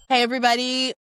Hey, everybody.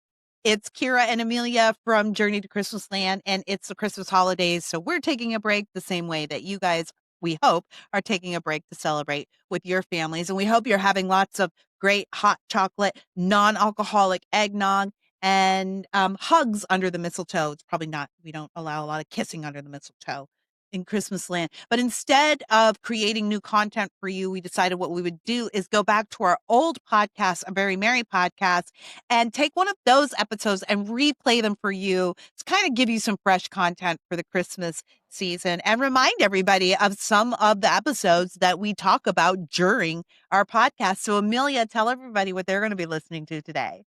It's Kira and Amelia from Journey to Christmas Land, and it's the Christmas holidays. So we're taking a break the same way that you guys, we hope, are taking a break to celebrate with your families. And we hope you're having lots of great hot chocolate, non-alcoholic eggnog, and hugs under the mistletoe. It's probably not, we don't allow a lot of kissing under the mistletoe in Christmas Land. But instead of creating new content for you, we decided what we would do is go back to our old podcast, A Very Merry Podcast, and take one of those episodes and replay them for you to kind of give you some fresh content for the Christmas season and remind everybody of some of the episodes that we talk about during our podcast. So, Amelia, tell everybody what they're going to be listening to today.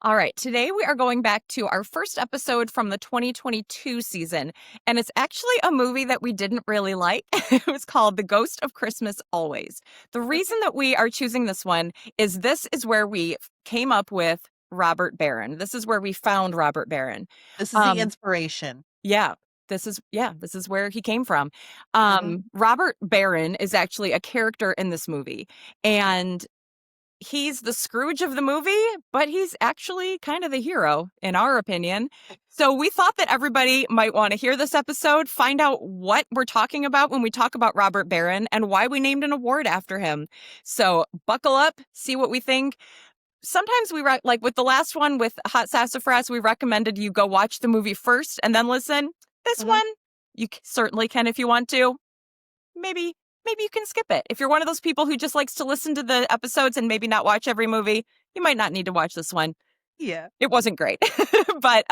All right, today we are going back to our first episode from the 2022 season, and it's actually a movie that we didn't really like. It was called The Ghost of Christmas Always. The reason that we are choosing this one is this is where we came up with Robert Barron. This is where we found Robert Barron. This is the inspiration. Yeah. This is where he came from. Mhm. Robert Barron is actually a character in this movie, and he's the Scrooge of the movie, but he's actually kind of the hero, in our opinion. So we thought that everybody might want to hear this episode, find out what we're talking about when we talk about Robert Barron and why we named an award after him. So buckle up, see what we think. Sometimes we, like with the last one with Hot Sassafras, we recommended you go watch the movie first and then listen. This one, you certainly can if you want to. Maybe you can skip it. If you're one of those people who just likes to listen to the episodes and maybe not watch every movie, you might not need to watch this one. Yeah. It wasn't great. But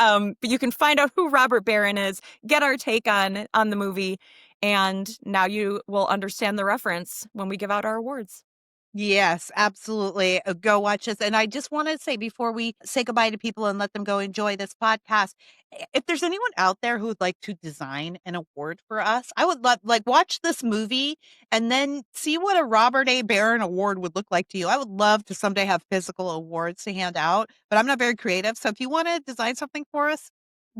you can find out who Robert Barron is, get our take on the movie, and now you will understand the reference when we give out our awards. Yes, absolutely. Go watch this. And I just want to say before we say goodbye to people and let them go enjoy this podcast, if there's anyone out there who would like to design an award for us, I would love, like, watch this movie and then see what a Robert A. Barron award would look like to you. I would love to someday have physical awards to hand out, but I'm not very creative. So if you want to design something for us,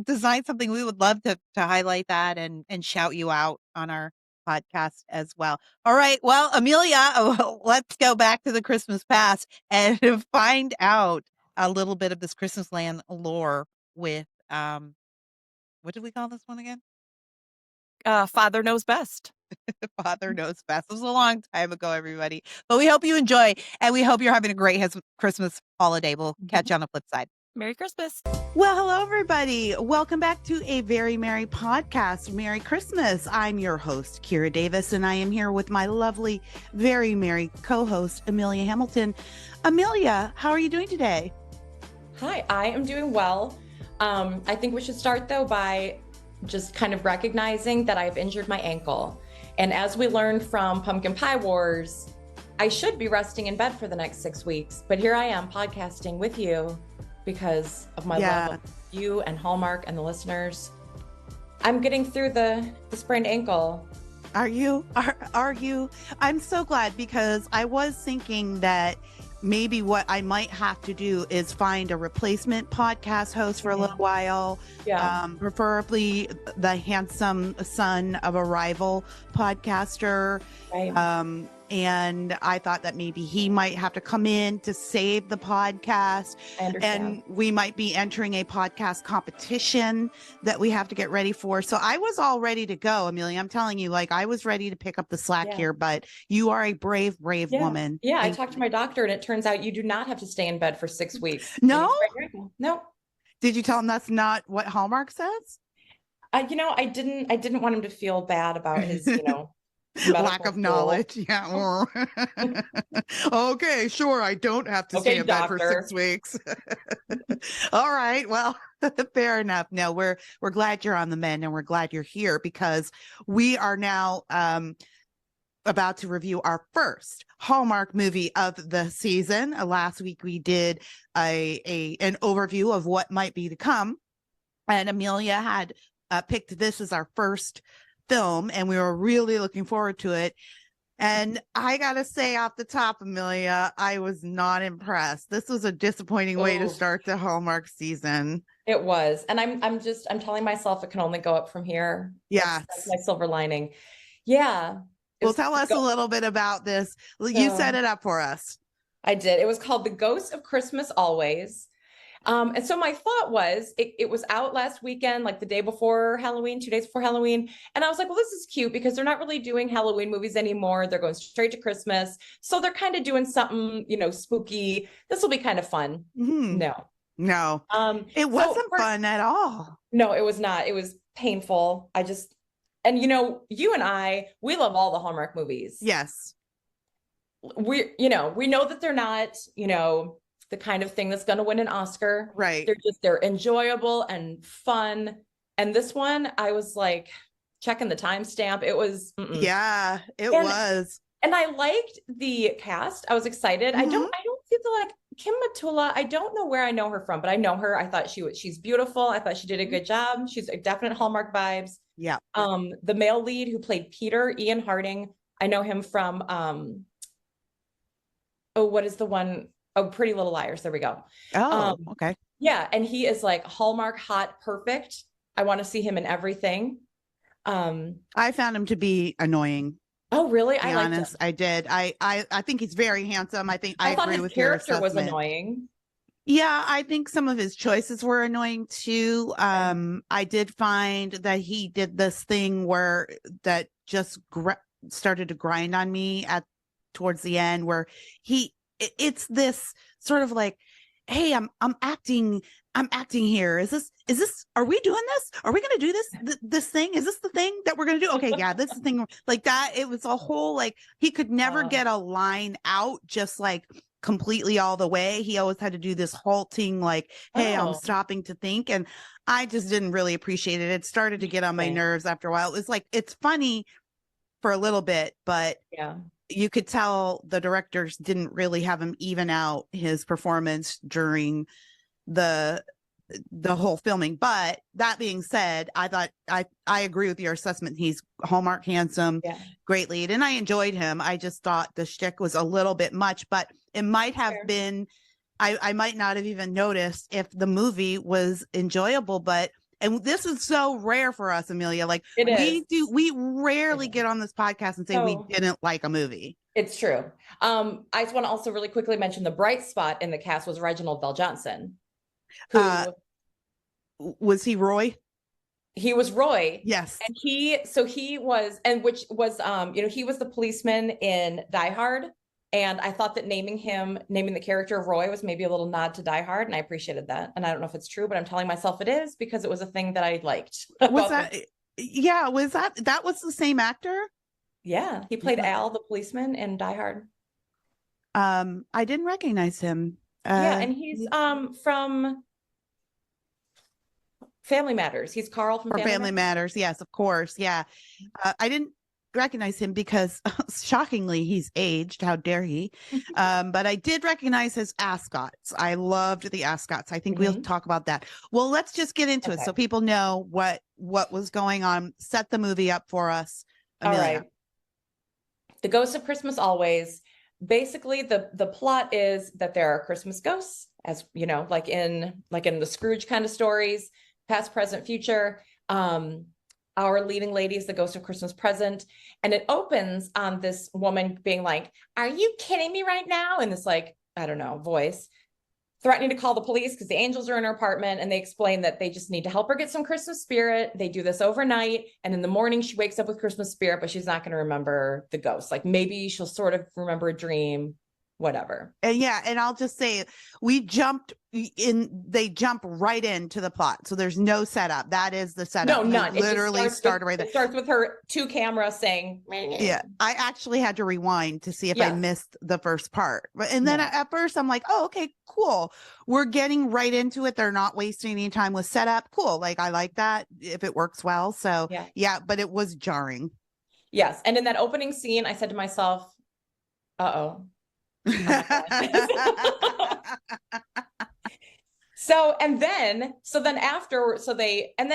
design something. We would love to highlight that and shout you out on our podcast as well. All right. Well, Amelia, let's go back to the Christmas past and find out a little bit of this Christmas Land lore with what did we call this one again? Father Knows Best. Father Knows Best. It was a long time ago, everybody. But we hope you enjoy, and we hope you're having a great Christmas holiday. We'll catch you on the flip side. Merry Christmas. Well, hello, everybody. Welcome back to A Very Merry Podcast. Merry Christmas. I'm your host, Kira Davis, and I am here with my lovely, very merry co-host, Amelia Hamilton. Amelia, how are you doing today? Hi, I am doing well. I think we should start, though, by just kind of recognizing that I've injured my ankle. And as we learned from Pumpkin Pie Wars, I should be resting in bed for the next 6 weeks. But here I am podcasting with you because of my love of you and Hallmark and the listeners. I'm getting through the sprained ankle. Are you? Are you? I'm so glad, because I was thinking that maybe what I might have to do is find a replacement podcast host for a little while. Yeah. Preferably the handsome son of a rival podcaster. Right. And I thought that maybe he might have to come in to save the podcast. I understand. And we might be entering a podcast competition that we have to get ready for. So I was all ready to go, Amelia. I'm telling you, like, I was ready to pick up the slack here, but you are a brave woman. Yeah, I talked to my doctor, and it turns out you do not have to stay in bed for 6 weeks. No? No. Did you tell him that's not what Hallmark says? I didn't want him to feel bad about his, lack of knowledge. Yeah. Okay, sure. I don't have to stay in bed for 6 weeks. All right. Well, fair enough. No, we're glad you're on the mend, and we're glad you're here, because we are now about to review our first Hallmark movie of the season. Last week we did an overview of what might be to come, and Amelia had picked this as our first film, and we were really looking forward to it. And I gotta say off the top, Amelia, I was not impressed. This was a disappointing way to Oh, start the Hallmark season. it was. And I'm telling myself it can only go up from here. That's Yes. my silver lining. Yeah. It Well, was tell us a little bit about this. You set so it up for us. I did. It was called The Ghost of Christmas Always. And so my thought was it was out last weekend, like the day before Halloween, 2 days before Halloween. And I was like, well, this is cute because they're not really doing Halloween movies anymore. They're going straight to Christmas. So they're kind of doing something, spooky. This will be kind of fun. Mhm. No. No, it So wasn't fun at all. no, it was not. It was painful. And you and we love all the Hallmark movies. Yes. We know that they're not, the kind of thing that's going to win an Oscar. Right. They're enjoyable and fun. And this one, I was like checking the timestamp. It was, Yeah, it and, was. and I liked the cast. I was excited. Mm-hmm. I don't feel like Kim Matula. I don't know where I know her from, but I know her. I thought she's beautiful. I thought she did a good job. She's a definite Hallmark vibes. Yeah. The male lead who played Peter, Ian Harding, I know him from, what is the one? Oh, Pretty Little Liars. There we go. Oh, okay. Yeah. And he is like Hallmark hot, perfect. I want to see him in everything. I found him to be annoying. Oh, really? To be honest, I did. I think he's very handsome. I think I agree with your assessment. Was annoying. Yeah, I think some of his choices were annoying too. I did find that he did this thing where that just started to grind on me towards the end, where it's this sort of like, hey, I'm acting here. Is this, are we doing this? Are we going to do this thing? Is this the thing that we're going to do? Okay. Yeah. This is the thing like that. It was a whole, like, he could never get a line out just like completely all the way. He always had to do this halting, like, hey, I'm stopping to think. And I just didn't really appreciate it. It started to get on my nerves after a while. It was like, it's funny for a little bit, but yeah, you could tell the directors didn't really have him even out his performance during the whole filming. But that being said, I thought I agree with your assessment. He's Hallmark handsome, great lead, and I enjoyed him. I just thought the shtick was a little bit much, but it might have been, I might not have even noticed if the movie was enjoyable, and this is so rare for us, Amelia. Like we rarely get on this podcast and say we didn't like a movie. It's true. I just want to also really quickly mention the bright spot in the cast was Reginald Bell Johnson. Was he Roy? He was Roy. Yes. And he was the policeman in Die Hard. And I thought that naming the character of Roy was maybe a little nod to Die Hard. And I appreciated that. And I don't know if it's true, but I'm telling myself it is because it was a thing that I liked. Was that was the same actor? Yeah. He played Al, the policeman in Die Hard. I didn't recognize him. And he's from Family Matters. He's Carl from Family Matters. Yes, of course. Yeah. I didn't recognize him because shockingly he's aged. How dare he? But I did recognize his ascots. I loved the ascots. I think we'll talk about that. Well, let's just get into it so people know what was going on. Set the movie up for us, Amelia. All right. The Ghost of Christmas Always. Basically, the plot is that there are Christmas ghosts, as you know, like in the Scrooge kind of stories, past, present, future. Our leading lady is the ghost of Christmas Present, and it opens on this woman being like, "Are you kidding me right now?" In this, like, I don't know, voice, threatening to call the police because the angels are in her apartment, and they explain that they just need to help her get some Christmas spirit. They do this overnight, and in the morning she wakes up with Christmas spirit, but she's not going to remember the ghost. Like maybe she'll sort of remember a dream, whatever. And I'll just say they jump right into the plot. So there's no setup. That is the setup. No, none. It literally started right there. It starts with her two cameras saying, yeah. I actually had to rewind to see if I missed the first part. And then at first I'm like, oh, okay, cool. We're getting right into it. They're not wasting any time with setup. Cool. Like, I like that if it works well. So but it was jarring. Yes. And in that opening scene, I said to myself, uh-oh. So then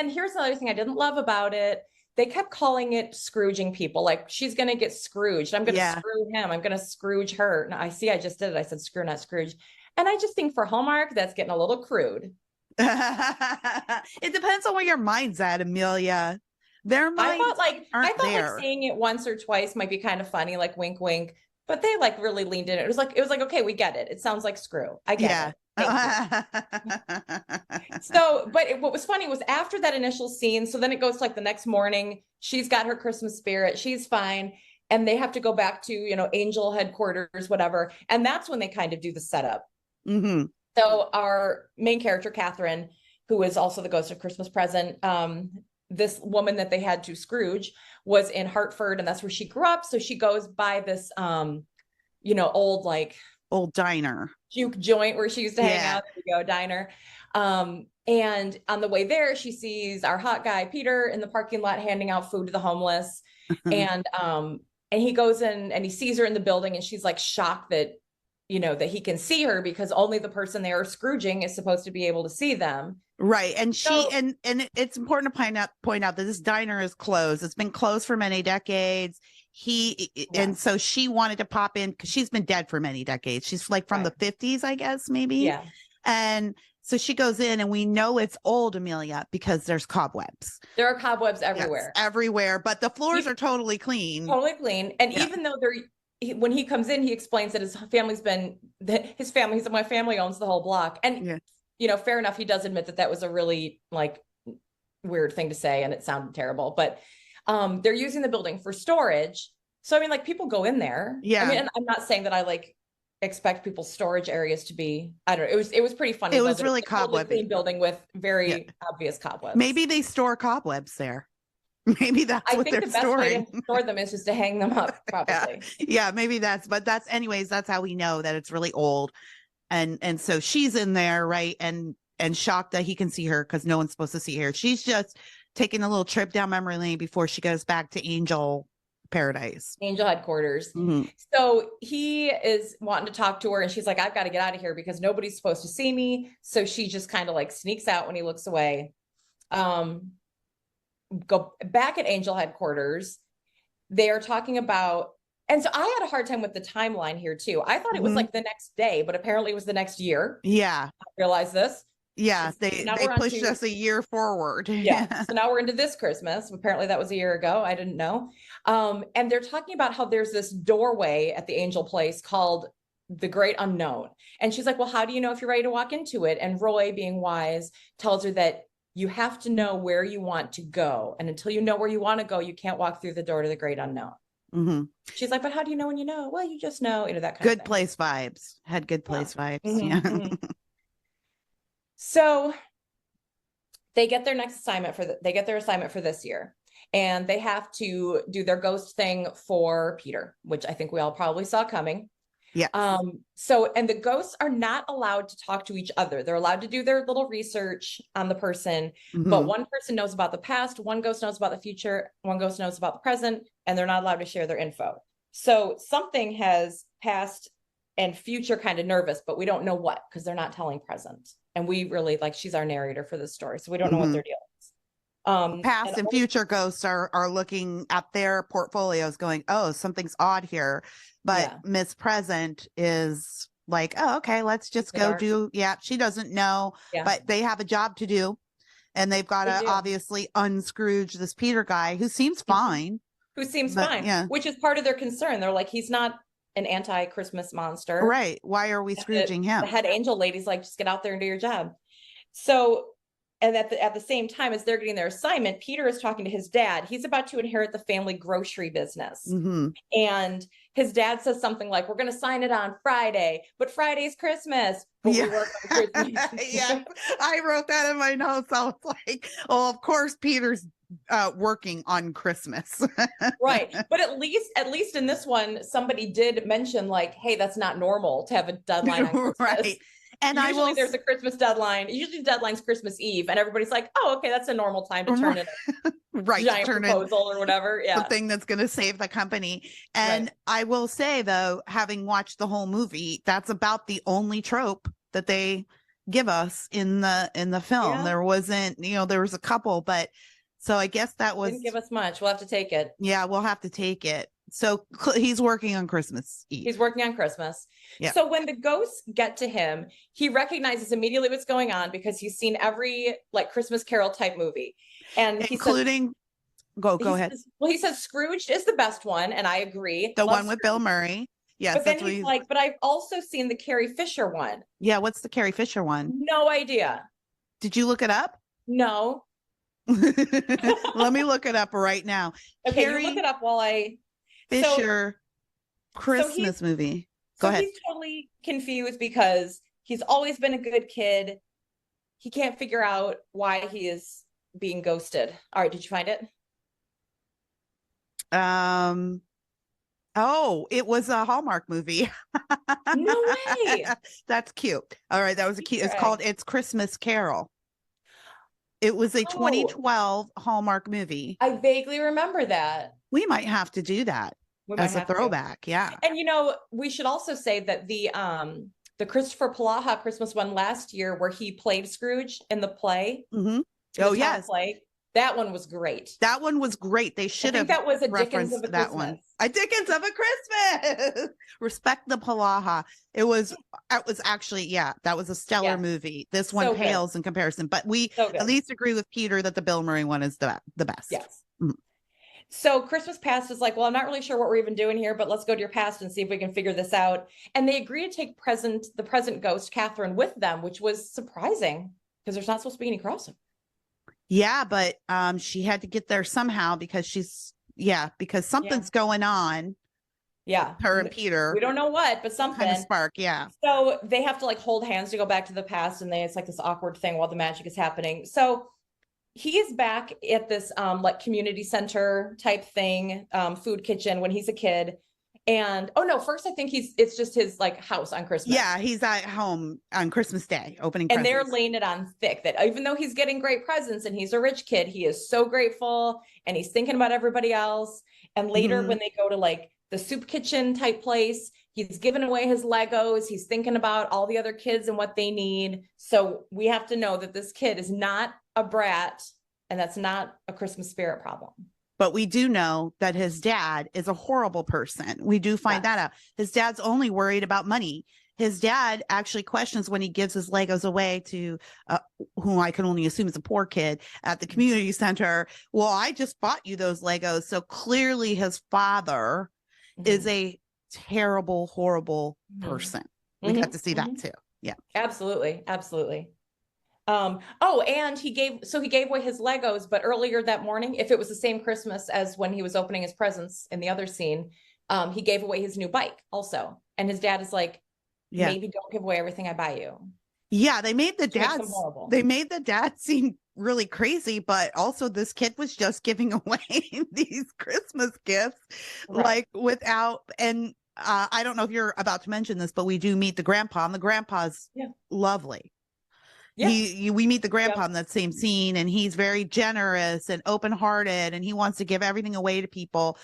here's another thing I didn't love about it. they kept calling it Scrooging people. Like, she's going to get Scrooged. I'm going to Yeah. screw him. I'm going to Scrooge her. No, I just did it. I said screw, not Scrooge. And I just think for Hallmark, that's getting a little crude. It depends on where your mind's at, Amelia. Their minds I aren't thought like there. saying it once or twice might be kind of funny, like wink, wink. But they like really leaned in. It was like, okay, we get it. It sounds like screw. I get it. So, but what was funny was after that initial scene, so then it goes to like the next morning, she's got her Christmas spirit, she's fine. And they have to go back to, Angel headquarters, whatever. And that's when they kind of do the setup. Mm-hmm. So our main character, Catherine, who is also the ghost of Christmas Present, this woman that they had to Scrooge was in Hartford, and that's where she grew up. So she goes by this, Old diner. juke joint where she used to hang out. There you go, diner. And on the way there, she sees our hot guy, Peter, in the parking lot handing out food to the homeless. And he goes in and he sees her in the building, and she's like shocked that, that he can see her because only the person they are Scrooging is supposed to be able to see them. Right. And it's important to point out that this diner is closed. It's been closed for many decades. And so she wanted to pop in because she's been dead for many decades. She's like from the 50s, I guess, maybe. Yeah. And so she goes in, and we know it's old, Amelia, because there's cobwebs. There are cobwebs everywhere. Yes, everywhere, but the floors are totally clean. Totally clean. And even though when he comes in, he explains that my family owns the whole block. And, fair enough. He does admit that was a really like weird thing to say, and it sounded terrible, but they're using the building for storage. So, I mean, like, people go in there. Yeah. I mean, and I'm not saying that I like expect people's storage areas to be, I don't know. It was pretty funny. It was really cobwebby. Clean building with very obvious cobwebs. Maybe they store cobwebs there. Maybe that's what they're storing. I think the best way to store them is just to hang them up, probably. Yeah, maybe that's how we know that it's really old. And so she's in there, right? And shocked that he can see her because no one's supposed to see her. She's just taking a little trip down memory lane before she goes back to Angel headquarters. Mm-hmm. So he is wanting to talk to her, and she's like, I've got to get out of here because nobody's supposed to see me. So she just kind of like sneaks out when he looks away. Go back at Angel headquarters. They are talking about, and so I had a hard time with the timeline here too. I thought it was like the next day, but apparently it was the next year. Yeah. I realized this. Yeah, they pushed us a year forward. Yeah. So now we're into this Christmas. Apparently that was a year ago. I didn't know. And they're talking about how there's this doorway at the Angel place called the Great Unknown. And she's like, well, how do you know if you're ready to walk into it? And Roy, being wise, tells her that you have to know where you want to go. And until you know where you want to go, you can't walk through the door to the Great Unknown. Mm-hmm. She's like, but how do you know when you know? Well, you just know, that kind good of thing. place vibes. Had good place vibes. Mm-hmm, yeah. Mm-hmm. So they get their assignment for this year, and they have to do their ghost thing for Peter, which I think we all probably saw coming. Yeah. And the ghosts are not allowed to talk to each other. They're allowed to do their little research on the person, but one person knows about the past, one ghost knows about the future, one ghost knows about the present, and they're not allowed to share their info. So something has past and future kind of nervous, but we don't know what, because they're not telling present. And we really she's our narrator for this story, so we don't know what their deal is. Past and future ghosts are looking at their portfolios going, oh, something's odd here. But Miss Present is like, oh, okay, let's just go do. Yeah, she doesn't know, but they have a job to do. And they've got to obviously unscrooge this Peter guy who seems fine. Yeah. Which is part of their concern. They're like, he's not an anti-Christmas monster. Right. Why are we scrooging him? The head angel lady's like, just get out there and do your job. So, and at the same time as they're getting their assignment, Peter is talking to his dad. He's about to inherit the family grocery business. Mm-hmm. And his dad says something like, we're going to sign it on Friday, but Friday's Christmas. But we work on Christmas. Yeah, I wrote that in my notes. I was like, oh, of course, Peter's working on Christmas. Right. But at least in this one, somebody did mention like, hey, that's not normal to have a deadline on Christmas. Right. And usually there's a Christmas deadline. Usually the deadline's Christmas Eve, and everybody's like, "Oh, okay, that's a normal time to turn in a giant proposal or whatever." Yeah, the thing that's going to save the company. And I will say, though, having watched the whole movie, that's about the only trope that they give us in the film. There wasn't, there was a couple, but So I guess that was, Didn't give us much. We'll have to take it. yeah, we'll have to take it. So he's working on Christmas Eve. He's working on Christmas. Yeah. So when the ghosts get to him, he recognizes immediately what's going on because he's seen every like Christmas Carol type movie. And he says, Including, go ahead. well, he says Scrooge is the best one, and I agree. The Love one with Scrooge. Bill Murray. Yes, But then that's what he's like, but I've also seen the Carrie Fisher one. yeah, what's the Carrie Fisher one? No idea. Did you look it up? No. Let me look it up right now. Okay, Carrie you look it up while I Fisher Christmas movie. Go ahead. He's totally confused because he's always been a good kid. He can't figure out why he is being ghosted. All right, did you find it? Oh, it was a Hallmark movie. No way. That's cute. All right, that was a cute. It's called It's Christmas Carol. It was a 2012 Hallmark movie. I vaguely remember that. We might have to do that as a throwback. Yeah. And we should also say that the Christopher Palaha Christmas one last year where he played Scrooge in the play. Mm-hmm. Oh, yes. Play, that one was great. That one was great. They should have that was a referenced Dickens of a that Christmas. one. A Dickens of a Christmas. Respect the Palaha. It was actually, yeah, that was a stellar movie. This one pales in comparison, but we at least agree with Peter that the Bill Murray one is the best. Yes. Mm-hmm. So Christmas Past is like, well, I'm not really sure what we're even doing here, but let's go to your past and see if we can figure this out. And they agree to take the present ghost, Catherine, with them, which was surprising because there's not supposed to be any crossover. Yeah, but she had to get there somehow because because something's going on. Yeah. Her and Peter. We don't know what, but something. Kind of spark, yeah. So they have to like hold hands to go back to the past, and it's like this awkward thing while the magic is happening. So he is back at this like community center type thing, food kitchen when he's a kid. And first I think it's just his like house on Christmas. Yeah, he's at home on Christmas Day opening and presents. They're laying it on thick that even though he's getting great presents and he's a rich kid, he is so grateful and he's thinking about everybody else. And later when they go to like the soup kitchen type place, he's giving away his Legos. He's thinking about all the other kids and what they need. So we have to know that this kid is not a brat, and that's not a Christmas spirit problem. But we do know that his dad is a horrible person. We do find that out. His dad's only worried about money. His dad actually questions when he gives his Legos away to who I can only assume is a poor kid at the community center. Well, I just bought you those Legos. So clearly his father is a terrible, horrible person. We got to see that too. Yeah. Absolutely. Absolutely. And he gave away his Legos, but earlier that morning, if it was the same Christmas as when he was opening his presents in the other scene, he gave away his new bike also. And his dad is like, maybe don't give away everything I buy you. Yeah, they made the dad seem really crazy, but also this kid was just giving away these Christmas gifts like without, and I don't know if you're about to mention this, but we do meet the grandpa, and the grandpa's lovely. Yeah. We meet the grandpa in that same scene, and he's very generous and open-hearted, and he wants to give everything away to people.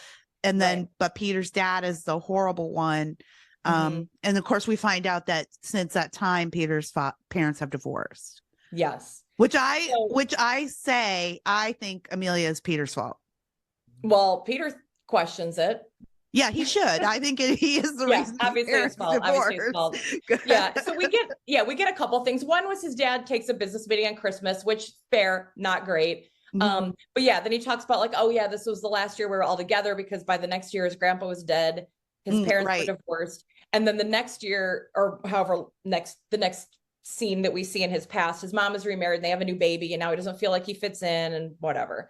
And then, but Peter's dad is the horrible one. And of course, we find out that since that time, Peter's parents have divorced. Yes. Which I say, I think Amelia is Peter's fault. Well, Peter questions it. Yeah, he should. I think he is the reason. Obviously his fault. Yeah. So we get a couple things. One was his dad takes a business meeting on Christmas, which fair, not great. But then he talks about like, this was the last year we were all together because by the next year his grandpa was dead. His parents were divorced. And then the next year, or however, the next scene that we see in his past, his mom is remarried and they have a new baby, and now he doesn't feel like he fits in and whatever.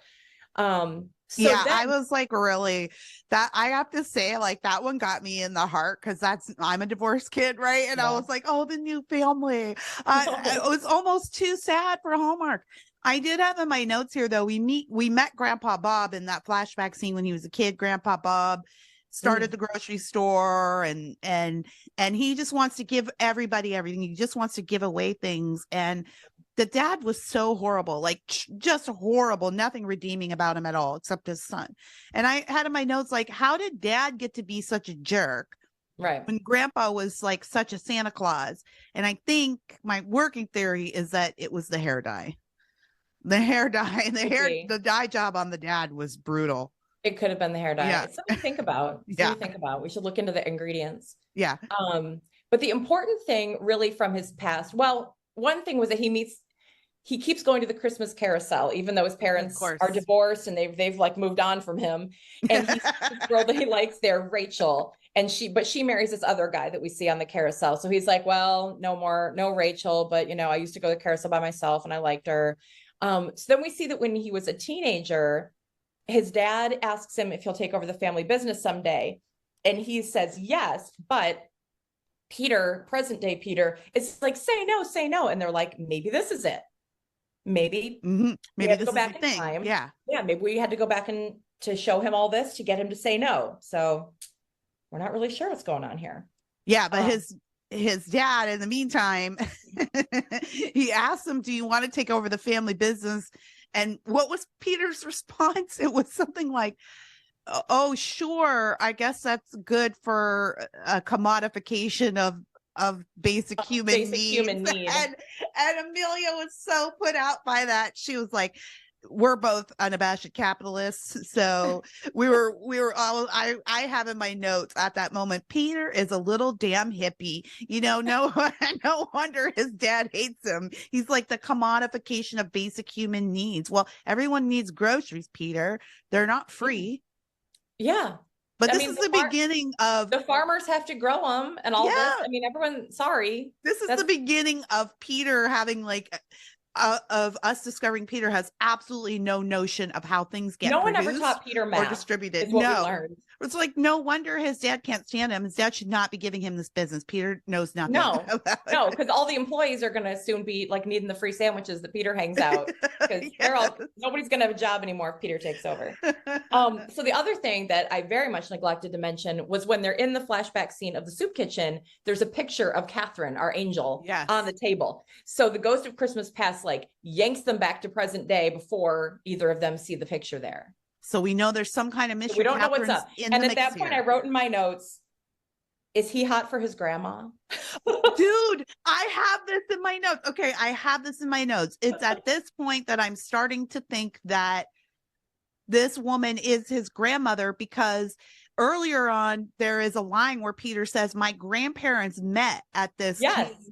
I was like, really, that I have to say, like, that one got me in the heart because I'm a divorced kid, right? And I was like, oh, the new family. It was almost too sad for Hallmark. I did have in my notes here, though, we met Grandpa Bob in that flashback scene when he was a kid. Grandpa Bob started the grocery store, and he just wants to give everybody everything. He just wants to give away things. And the dad was so horrible, like just horrible, nothing redeeming about him at all, except his son. And I had in my notes, like, how did dad get to be such a jerk? Right. When grandpa was like such a Santa Claus. And I think my working theory is that it was the hair dye. The hair dye, Maybe. the dye job on the dad was brutal. It could have been the hair dye. Yeah. It's something to think about. Yeah. We should look into the ingredients. Yeah. But the important thing really from his past, well, one thing was that he keeps going to the Christmas carousel, even though his Of parents course. are divorced and they've like moved on from him. And he's the girl that he likes there, Rachel. But she marries this other guy that we see on the carousel. So he's like, well, no Rachel, but I used to go to the carousel by myself and I liked her. So then we see that when he was a teenager, his dad asks him if he'll take over the family business someday. And he says yes, but Peter, present day Peter, is like, say no, say no. And they're like, maybe this is it. Maybe maybe this go is back the in thing. time. Yeah. Maybe we had to go back and to show him all this to get him to say no. So we're not really sure what's going on here. Yeah, but his dad, in the meantime, he asked him, do you want to take over the family business? And what was Peter's response? It was something like, oh, sure, I guess that's good for a commodification of basic human needs. And Amelia was so put out by that. She was like, we're both unabashed capitalists, so we were all, I have in my notes at that moment, Peter is a little damn hippie, no wonder his dad hates him. He's like the commodification of basic human needs. Well, everyone needs groceries, Peter. They're not free. Yeah. But this is the beginning of the farmers have to grow them and all this. I mean, sorry. This is the beginning of Peter having of us discovering Peter has absolutely no notion of how things get no one ever taught Peter math or distributed. Is what we learned. It's like, no wonder his dad can't stand him. His dad should not be giving him this business. Peter knows nothing. No, because all the employees are going to soon be like needing the free sandwiches that Peter hangs out, because nobody's going to have a job anymore if Peter takes over. So the other thing that I very much neglected to mention was when they're in the flashback scene of the soup kitchen, there's a picture of Catherine, our angel, on the table. So the ghost of Christmas past yanks them back to present day before either of them see the picture there. So we know there's some kind of mission. We don't know what's up. And at that point, I wrote in my notes, is he hot for his grandma? Dude, I have this in my notes. Okay, I have this in my notes. It's at this point that I'm starting to think that this woman is his grandmother, because earlier on, there is a line where Peter says, my grandparents met at this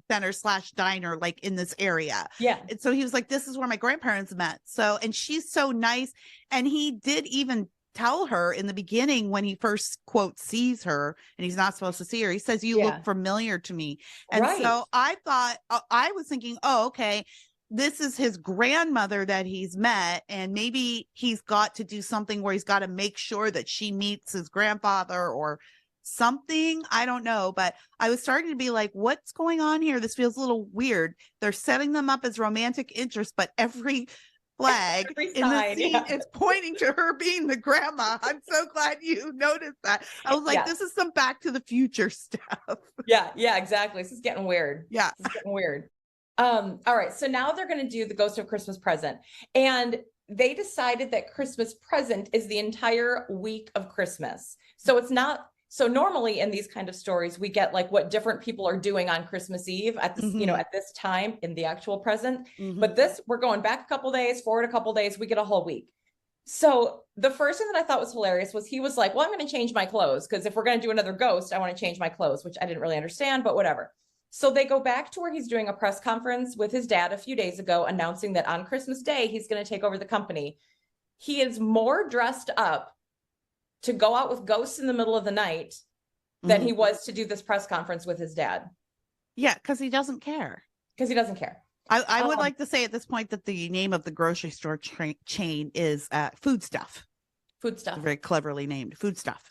center / diner, like in this area. Yeah. And so he was like, this is where my grandparents met. So, and she's so nice. And he did even tell her in the beginning when he first, quote, sees her, and he's not supposed to see her, he says, you look familiar to me. And so I thought, I was thinking, oh, okay, this is his grandmother that he's met, and maybe he's got to do something where he's got to make sure that she meets his grandfather or something. I don't know, but I was starting to be like, what's going on here? This feels a little weird. They're setting them up as romantic interests, but every flag in the scene is pointing to her being the grandma. I'm so glad you noticed that. I was like, this is some Back to the Future stuff. Yeah, exactly. This is getting weird. Yeah. This is getting weird. All right. So now they're going to do the Ghost of Christmas Present. And they decided that Christmas Present is the entire week of Christmas. So it's not, so normally in these kind of stories, we get what different people are doing on Christmas Eve at this, at this time in the actual present. But this, we're going back a couple days, forward a couple days, we get a whole week. So the first thing that I thought was hilarious was he was like, well, I'm going to change my clothes, because if we're going to do another ghost, I want to change my clothes, which I didn't really understand, but whatever. So they go back to where he's doing a press conference with his dad a few days ago, announcing that on Christmas Day, he's going to take over the company. He is more dressed up to go out with ghosts in the middle of the night than he was to do this press conference with his dad. Yeah, because he doesn't care. I would like to say at this point that the name of the grocery store chain is Food Stuff. Food Stuff. Very cleverly named Food Stuff.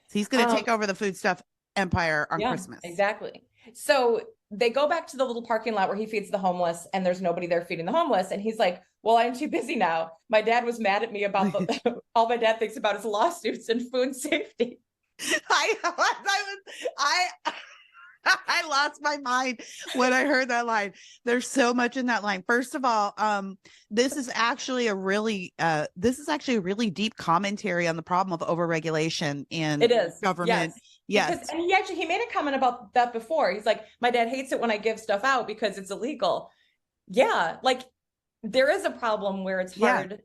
So he's going to take over the Food Stuff empire on Christmas. Exactly. So they go back to the little parking lot where he feeds the homeless, and there's nobody there feeding the homeless. And he's like, well, I'm too busy now. My dad was mad at me about all my dad thinks about is lawsuits and food safety. I lost my mind when I heard that line. There's so much in that line. First of all, this is actually a really deep commentary on the problem of overregulation in government. Yes. And he made a comment about that before. He's like, my dad hates it when I give stuff out because it's illegal. Yeah. there is a problem where it's hard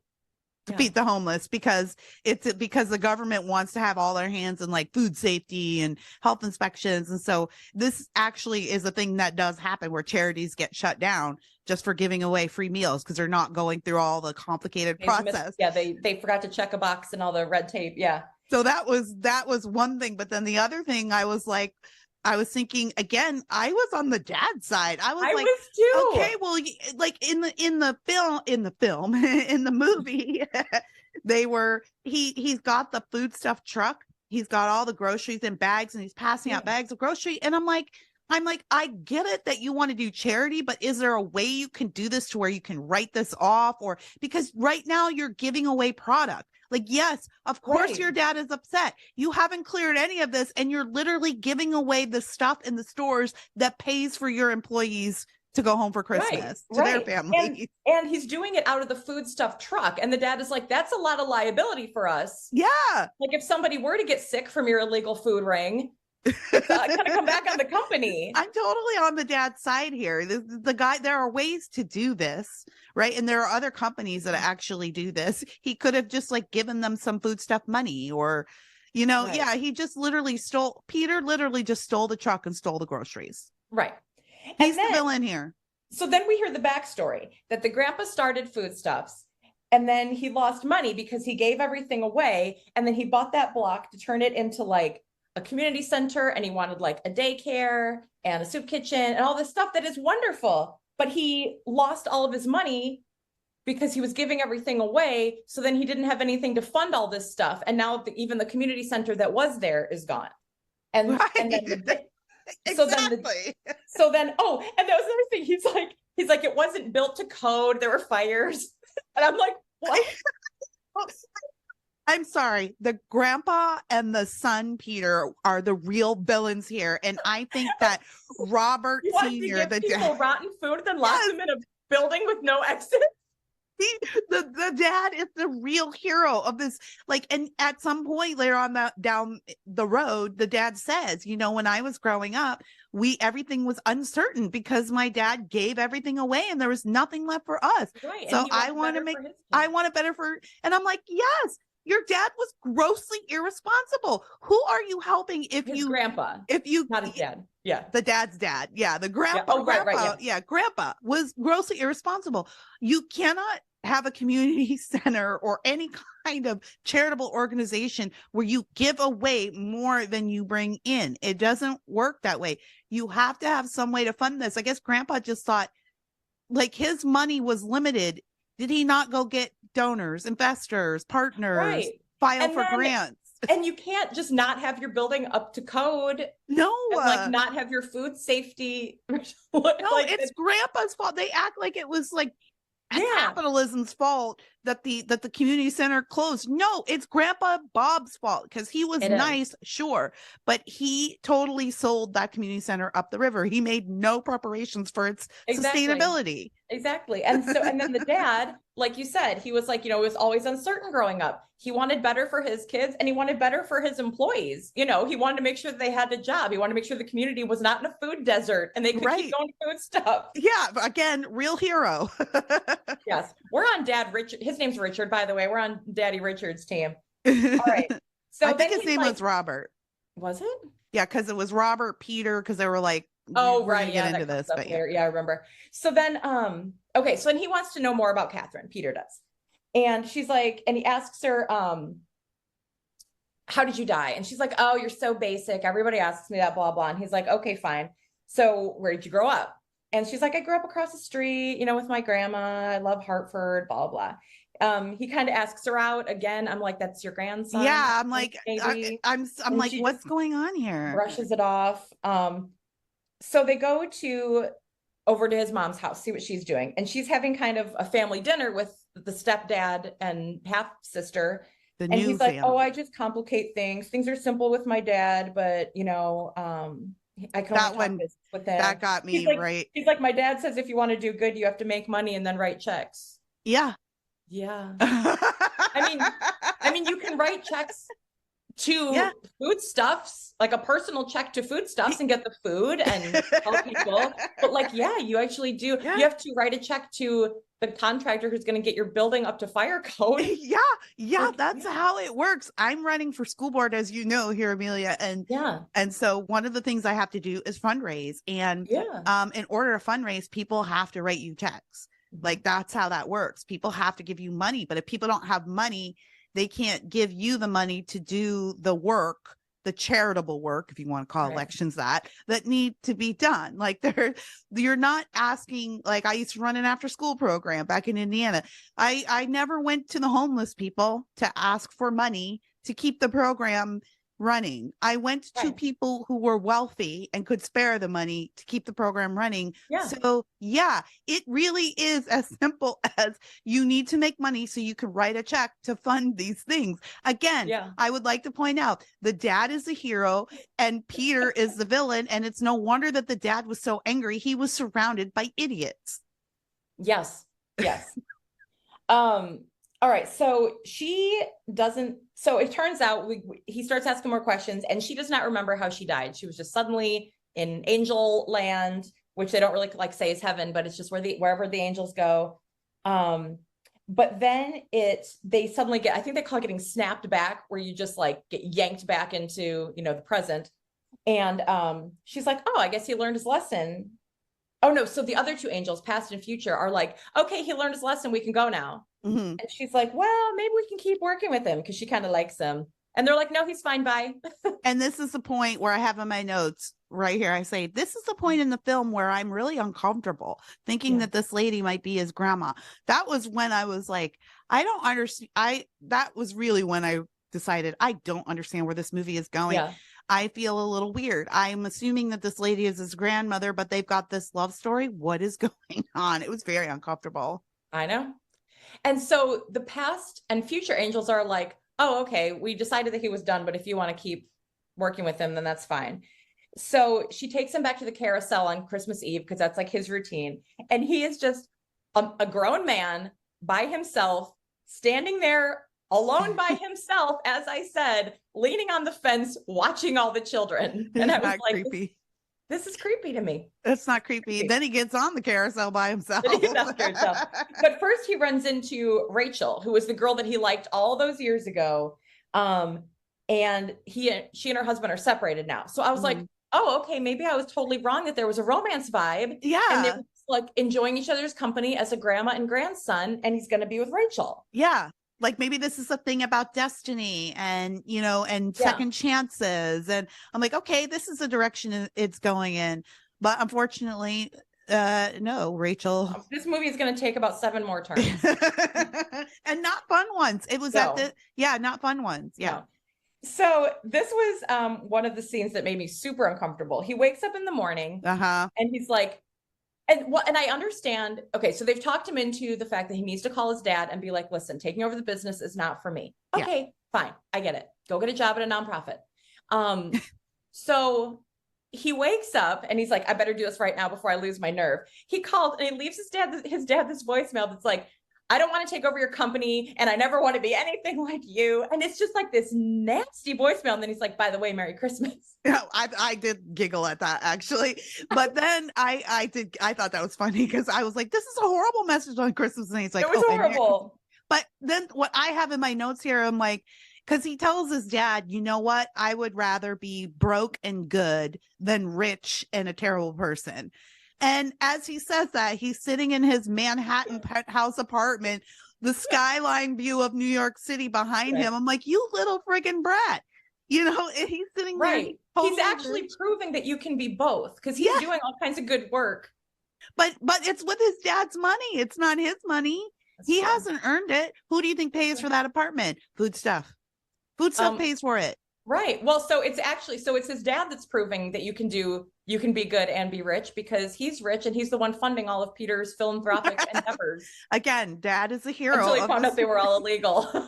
to feed the homeless because the government wants to have all their hands in like food safety and health inspections. And so this actually is a thing that does happen where charities get shut down just for giving away free meals because they're not going through all the complicated process. They forgot to check a box and all the red tape. Yeah. So that was one thing. But then the other thing I was thinking again, I was on the dad side. I was too. Okay, well, like in the film, in the movie, he's got the food stuff truck. He's got all the groceries in bags and he's passing out bags of grocery. And I'm like, I get it that you want to do charity, but is there a way you can do this to where you can write this off? Or because right now you're giving away product. Like, yes, of course your dad is upset. You haven't cleared any of this and you're literally giving away the stuff in the stores that pays for your employees to go home for Christmas to their families. And he's doing it out of the food stuff truck. And the dad is like, that's a lot of liability for us. Yeah. Like if somebody were to get sick from your illegal food ring, it's going to come back on the company. I'm totally on the dad's side here. The guy, there are ways to do this, right? And there are other companies that actually do this. He could have just like given them some food stuff money or, he just Peter literally just stole the truck and stole the groceries. Right. He's the villain here. So then we hear the backstory that the grandpa started foodstuffs and then he lost money because he gave everything away. And then he bought that block to turn it into like a community center, and he wanted like a daycare and a soup kitchen and all this stuff that is wonderful, but he lost all of his money because he was giving everything away. So then he didn't have anything to fund all this stuff. And now even the community center that was there is gone. And, and then exactly. So then, and that was another thing. He's like, it wasn't built to code. There were fires. And I'm like, what? I'm sorry. The grandpa and the son, Peter, are the real villains here. And I think that Robert Sr., the people rotten food, then lock them in a building with no exit. The dad is the real hero of this. Like, and at some point later on down the road, the dad says, when I was growing up, everything was uncertain because my dad gave everything away and there was nothing left for us. Right. So I want it better for, and I'm like, yes. Your dad was grossly irresponsible. Who are you helping grandpa. Not his dad. Yeah. The dad's dad. Yeah. The grandpa. Yeah. Oh, right. Yeah. Grandpa was grossly irresponsible. You cannot have a community center or any kind of charitable organization where you give away more than you bring in. It doesn't work that way. You have to have some way to fund this. I guess grandpa just thought like his money was limited. Did he not go get donors, investors, partners, file for grants? And you can't just not have your building up to code. No. And not have your food safety. It's grandpa's fault. They act like it was like capitalism's fault that the community center closed. No, it's Grandpa Bob's fault because he was nice, sure, but he totally sold that community center up the river. He made no preparations for its sustainability. Exactly. And then the dad, like you said, he was like, it was always uncertain growing up. He wanted better for his kids and he wanted better for his employees. He wanted to make sure that they had a job. He wanted to make sure the community was not in a food desert and they could keep going to food stuff. Yeah. Again, real hero. Yes. We're on Dad Richard. His name's Richard, by the way. We're on Daddy Richard's team. All right. So I think his name was Robert. Was it? Yeah. Cause it was Robert Peter. Cause they were like, right. Yeah. Into this, but yeah, I remember. So then, okay. So then he wants to know more about Catherine. Peter does. And she's like, and he asks her, how did you die? And she's like, oh, you're so basic. Everybody asks me that, blah, blah. And he's like, okay, fine. So where did you grow up? And she's like, I grew up across the street, with my grandma. I love Hartford, blah, blah. He kind of asks her out again. I'm like, that's your grandson. Yeah. I'm like, I'm like, what's going on here? Brushes it off. So they go over to his mom's house, see what she's doing. And she's having kind of a family dinner with the stepdad and half sister. And he's like, oh, I just complicate things. Things are simple with my dad, but I can only talk business with him. That got me right. He's like, my dad says, if you want to do good, you have to make money and then write checks. Yeah. Yeah. I mean, you can write checks to foodstuffs, like a personal check to foodstuffs and get the food and help people. But you actually do. Yeah. You have to write a check to the contractor who's going to get your building up to fire code. Yeah, Like, that's how it works. I'm running for school board, as you know, here, Amelia, and so one of the things I have to do is fundraise, and in order to fundraise, people have to write you checks. Like, that's how that works. People have to give you money, but if people don't have money, they can't give you the money to do the work, the charitable work, if you want to call elections that need to be done. Like, you're not asking, like, I used to run an after school program back in Indiana. I never went to the homeless people to ask for money to keep the program running. I went to people who were wealthy and could spare the money to keep the program running. So it really is as simple as you need to make money so you can write a check to fund these things. Again, I would like to point out the dad is the hero and Peter is the villain, and it's no wonder that the dad was so angry. He was surrounded by idiots. Yes. All right, so so it turns out he starts asking more questions, and she does not remember how she died. She was just suddenly in angel land, which they don't really like say is heaven, but it's just wherever the angels go. But then they suddenly get, I think they call it getting snapped back, where you just like get yanked back into, the present. And she's like, oh, I guess he learned his lesson. Oh no, so the other two angels, past and future, are like, okay, he learned his lesson, we can go now. And she's like, well, maybe we can keep working with him, because she kind of likes him. And they're like, no, he's fine, bye. And this is the point where I have in my notes right here, I say, this is the point in the film where I'm really uncomfortable thinking that this lady might be his grandma. That was when I was like, I don't understand. That was really when I decided I don't understand where this movie is going. I feel a little weird. I'm assuming that this lady is his grandmother, but they've got this love story. What is going on? It was very uncomfortable. I know. And so the past and future angels are like, oh, okay, we decided that he was done, but if you want to keep working with him, then that's fine. So she takes him back to the carousel on Christmas Eve, because that's like his routine. And he is just a grown man by himself, standing there alone by himself, as I said, leaning on the fence, watching all the children. And I was like, creepy. This is creepy to me. It's not creepy. Then he gets on the carousel by himself. But first he runs into Rachel, who was the girl that he liked all those years ago. And she and her husband are separated now. So I was like, oh, okay, maybe I was totally wrong that there was a romance vibe. Yeah. And they were just, like, enjoying each other's company as a grandma and grandson, and he's going to be with Rachel. Yeah. Like, maybe this is a thing about destiny and, and second chances. And I'm like, okay, this is the direction it's going in. But unfortunately, no, Rachel. This movie is going to take about 7 more turns. And not fun ones. It was not fun ones. Yeah. No. So this was one of the scenes that made me super uncomfortable. He wakes up in the morning and he's like, and I understand. Okay, so they've talked him into the fact that he needs to call his dad and be like, listen, taking over the business is not for me. Okay, fine. I get it. Go get a job at a nonprofit. So he wakes up and he's like, I better do this right now before I lose my nerve. He called and he leaves his dad this voicemail that's like, I don't want to take over your company, and I never want to be anything like you. And it's just like this nasty voicemail. And then he's like, by the way, Merry Christmas. I did giggle at that, actually. But then I thought that was funny, because I was like, this is a horrible message on Christmas. And he's like, it was horrible. But then what I have in my notes here, I'm like, because he tells his dad, you know what? I would rather be broke and good than rich and a terrible person. And as he says that, he's sitting in his Manhattan penthouse apartment, the skyline view of New York City behind him. I'm like, you little friggin' brat. He's sitting there. He's actually proving that you can be both, because he's doing all kinds of good work. But it's with his dad's money. It's not his money. He hasn't earned it. Who do you think pays for that apartment? Food stuff. Food stuff pays for it. Right. Well, so it's his dad that's proving that you can be good and be rich, because he's rich and he's the one funding all of Peter's philanthropic endeavors. Again, dad is a hero. Until he found out they were all illegal.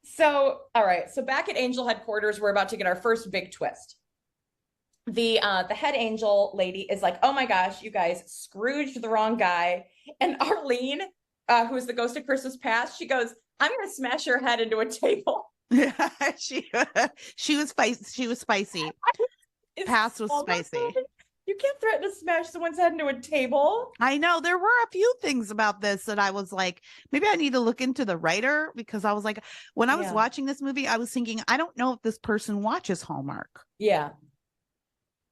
So, all right. So back at Angel headquarters, we're about to get our first big twist. The head angel lady is like, oh my gosh, you guys Scrooged the wrong guy. And Arlene, who is the ghost of Christmas past, she goes, I'm going to smash your head into a table. Yeah, she was spicy. She was spicy. Past was spicy. You can't threaten to smash someone's head into a table. I know there were a few things about this that I was like, maybe I need to look into the writer, because I was like, when I was watching this movie, I was thinking, I don't know if this person watches Hallmark. Yeah.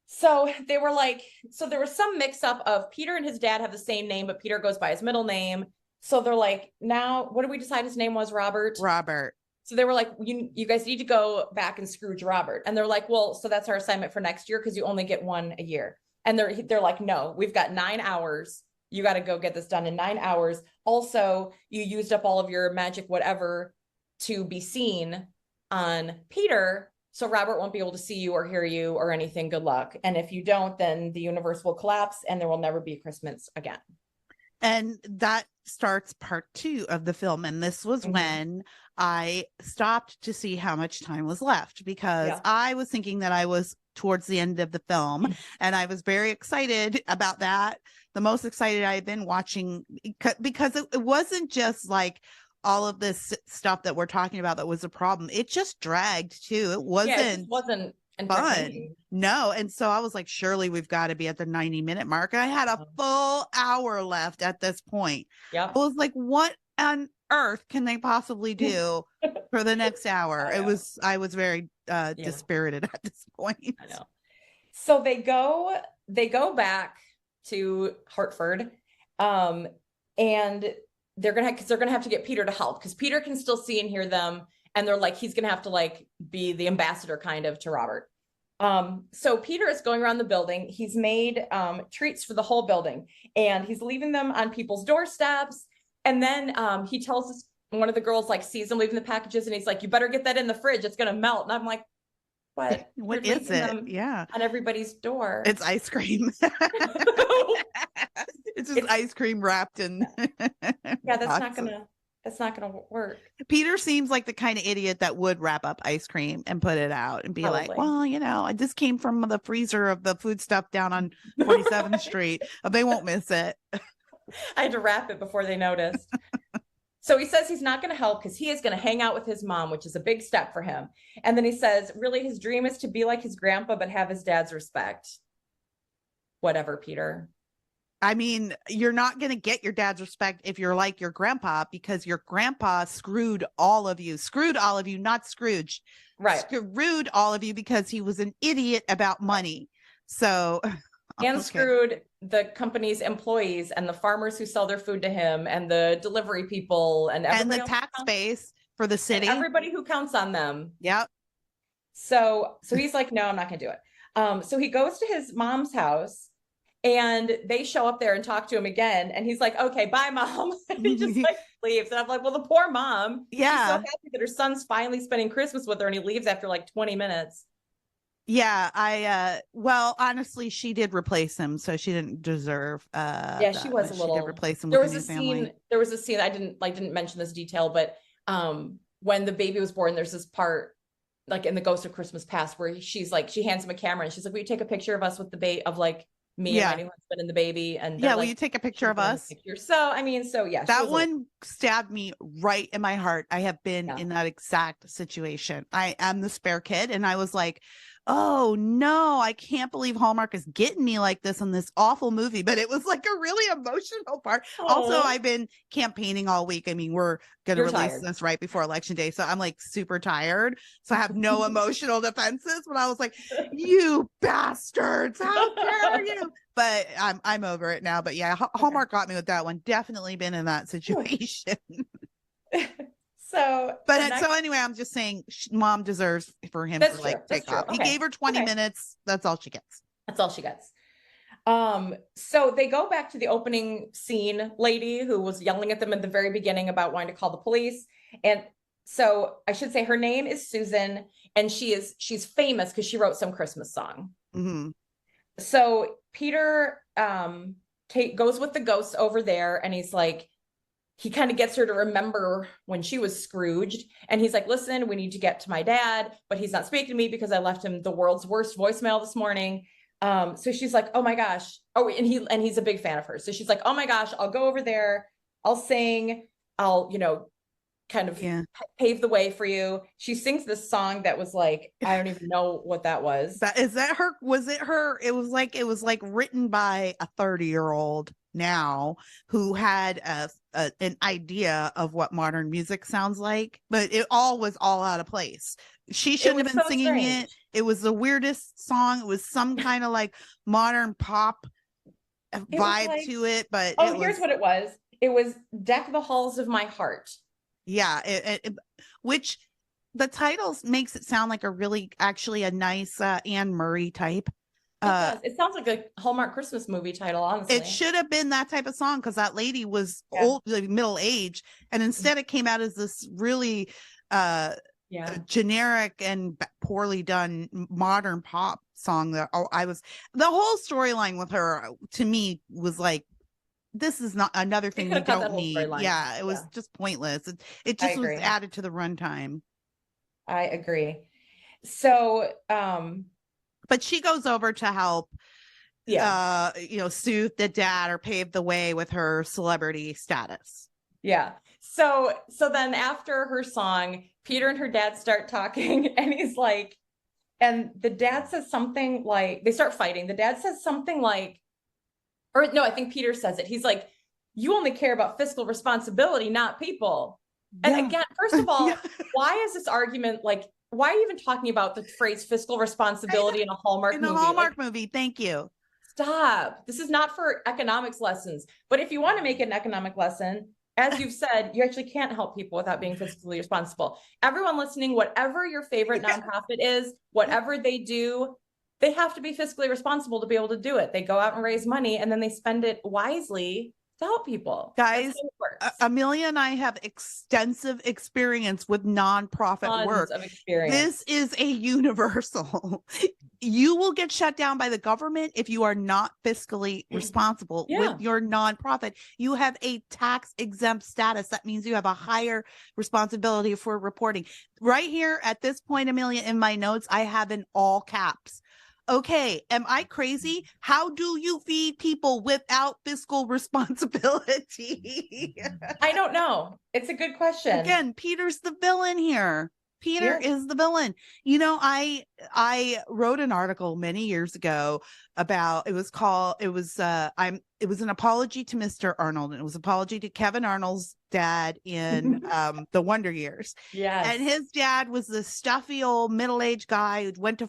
So they were like, so there was some mix up of Peter and his dad have the same name, but Peter goes by his middle name. So they're like, now, what did we decide his name was? Robert? Robert. So they were like, you guys need to go back and Scrooge Robert. And they're like, well, so that's our assignment for next year because you only get one a year. And they're like, no, we've got 9 hours. You got to go get this done in 9 hours. Also, you used up all of your magic, whatever, to be seen on Peter. So Robert won't be able to see you or hear you or anything. Good luck. And if you don't, then the universe will collapse and there will never be Christmas again. And that starts part 2 of the film. And this was when I stopped to see how much time was left, because I was thinking that I was towards the end of the film and I was very excited about that. The most excited I had been watching, because it wasn't just like all of this stuff that we're talking about that was a problem. It just dragged too. It wasn't fun. No. And so I was like, surely we've got to be at the 90-minute mark. And I had a full hour left at this point. I was like, what on earth can they possibly do for the next hour? I was very dispirited at this point. I know. So they go back to Hartford, and they're gonna have to get Peter to help, because Peter can still see and hear them, and they're like, he's gonna have to like be the ambassador kind of to Robert. So Peter is going around the building. He's made treats for the whole building, and he's leaving them on people's doorsteps. And then he tells us, one of the girls like sees him leaving the packages, and he's like, you better get that in the fridge, it's gonna melt. And I'm like, what? What is it? Yeah. On everybody's door. It's ice cream. It's just ice cream wrapped in. Yeah, that's not gonna work. Peter seems like the kind of idiot that would wrap up ice cream and put it out and be like, well, I just came from the freezer of the food stuff down on 47th Street. They won't miss it. I had to wrap it before they noticed. So he says he's not going to help because he is going to hang out with his mom, which is a big step for him. And then he says, really, his dream is to be like his grandpa, but have his dad's respect. Whatever, Peter. I mean, you're not going to get your dad's respect if you're like your grandpa, because your grandpa screwed all of you, not Scrooge. Right. Screwed all of you because he was an idiot about money. So. And screwed the company's employees and the farmers who sell their food to him and the delivery people and the tax base for the city. Everybody who counts on them. Yep. So he's like, no, I'm not going to do it. So he goes to his mom's house and they show up there and talk to him again. And he's like, okay, bye, mom. And he just like leaves. And I'm like, well, the poor mom. Yeah. She's so happy that her son's finally spending Christmas with her, and he leaves after like 20 minutes. Yeah, well, honestly, she did replace him, so she didn't deserve she was a little. She did replace him there with was a a family. scene. There was a scene I didn't mention this detail, but when the baby was born, there's this part like in the Ghost of Christmas Past where she's like, she hands him a camera and she's like, will you take a picture of us with the baby, of like me and my new husband and the baby? And will you take a picture of us? So I mean, that one stabbed me right in my heart. I have been in that exact situation. I am the spare kid, and I was like, oh no, I can't believe Hallmark is getting me like this on this awful movie. But it was like a really emotional part. Also, I've been campaigning all week. I mean, we're going to release this right before Election Day, so I'm like super tired. So I have no emotional defenses. But I was like, you bastards, how dare you? But I'm over it now. But yeah, Hallmark got me with that one. Definitely been in that situation. So anyway, I'm just saying, mom deserves for him to like take off. He gave her 20 minutes. That's all she gets. That's all she gets. So they go back to the opening scene lady who was yelling at them at the very beginning about wanting to call the police. And so I should say her name is Susan, and she's famous because she wrote some Christmas song. Mm-hmm. So Peter goes with the ghosts over there, and he's like, he kind of gets her to remember when she was Scrooged. And he's like, listen, we need to get to my dad, but he's not speaking to me because I left him the world's worst voicemail this morning. So she's like, oh my gosh. Oh, and he's a big fan of hers. So she's like, oh my gosh, I'll go over there. I'll sing. I'll, kind of Yeah. pave the way for you. She sings this song that was like, I don't even know what that was. Is that her? Was it her? It was like written by a 30-year-old now who had an idea of what modern music sounds like, but it all was all out of place. She It shouldn't was have been so singing strange. it. It was the weirdest song. It was some kind of like modern pop It was vibe like, to it, but oh, it here's was, what it was. It was Deck the Halls of My Heart. yeah, which the titles makes it sound like a really actually a nice Anne Murray type. It does. It sounds like a Hallmark Christmas movie title, honestly. It should have been that type of song because that lady was Yeah. old, like middle age, and instead it came out as this really generic and poorly done modern pop song that I was, the whole storyline with her to me was like, this is not another They thing could we have cut that don't whole need. storyline. Yeah, it was just pointless. It I just was agree. added to the runtime. I agree. So, But she goes over to help, yeah, soothe the dad or pave the way with her celebrity status. yeah. So then after her song, Peter and her dad start talking, and he's like, and the dad says something like, they start fighting. The dad says something like, or no, I think Peter says it. He's like, you only care about fiscal responsibility, not people. And Yeah. again, first of all, Yeah. why is this argument like, why are you even talking about the phrase fiscal responsibility in a Hallmark In a movie? Hallmark Like, movie, thank you. stop. This is not for economics lessons. But if you want to make it an economic lesson, as you've said, you actually can't help people without being fiscally responsible. Everyone listening, whatever your favorite nonprofit is, whatever they do, they have to be fiscally responsible to be able to do it. They go out and raise money and then they spend it wisely to help people. Guys, That's how it works. Amelia and I have extensive experience with nonprofit Tons work. of experience. This is a universal. You will get shut down by the government if you are not fiscally responsible with your nonprofit. You have a tax exempt status. That means you have a higher responsibility for reporting. Right here at this point, Amelia, in my notes, I have in all caps. Okay, am I crazy? How do you feed people without fiscal responsibility? I don't know. It's a good question. Again, Peter's the villain here. Peter is the villain. I wrote an article many years ago about, it was an apology to Mr. Arnold, and it was an apology to Kevin Arnold's dad in the Wonder Years. Yes. And his dad was this stuffy old middle-aged guy who went to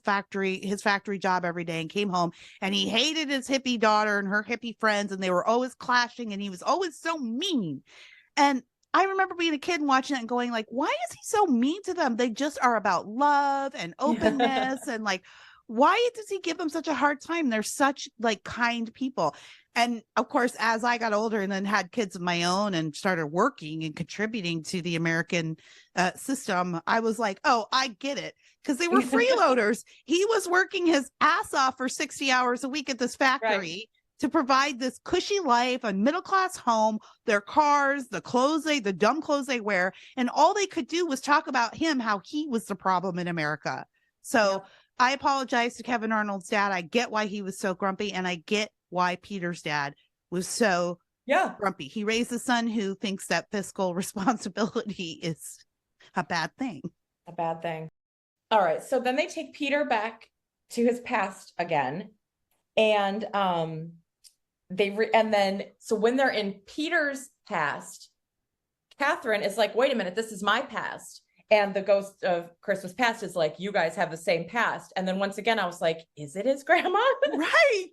his factory job every day and came home, and he hated his hippie daughter and her hippie friends, and they were always clashing, and he was always so mean. And I remember being a kid and watching that and going like, why is he so mean to them? They just are about love and openness. And like, why does he give them such a hard time? They're such like kind people. And of course, as I got older and then had kids of my own and started working and contributing to the American system, I was like, oh, I get it. Because they were freeloaders. He was working his ass off for 60 hours a week at this factory. Right. To provide this cushy life, a middle-class home, their cars, the dumb clothes they wear. And all they could do was talk about him, how he was the problem in America. So I apologize to Kevin Arnold's dad. I get why he was so grumpy. And I get why Peter's dad was so grumpy. He raised a son who thinks that fiscal responsibility is a bad thing. A bad thing. All right. So then they take Peter back to his past again. And so when they're in Peter's past, Catherine is like, wait a minute, this is my past. And the ghost of Christmas past is like, you guys have the same past. And then once again, I was like, is it his grandma? Right.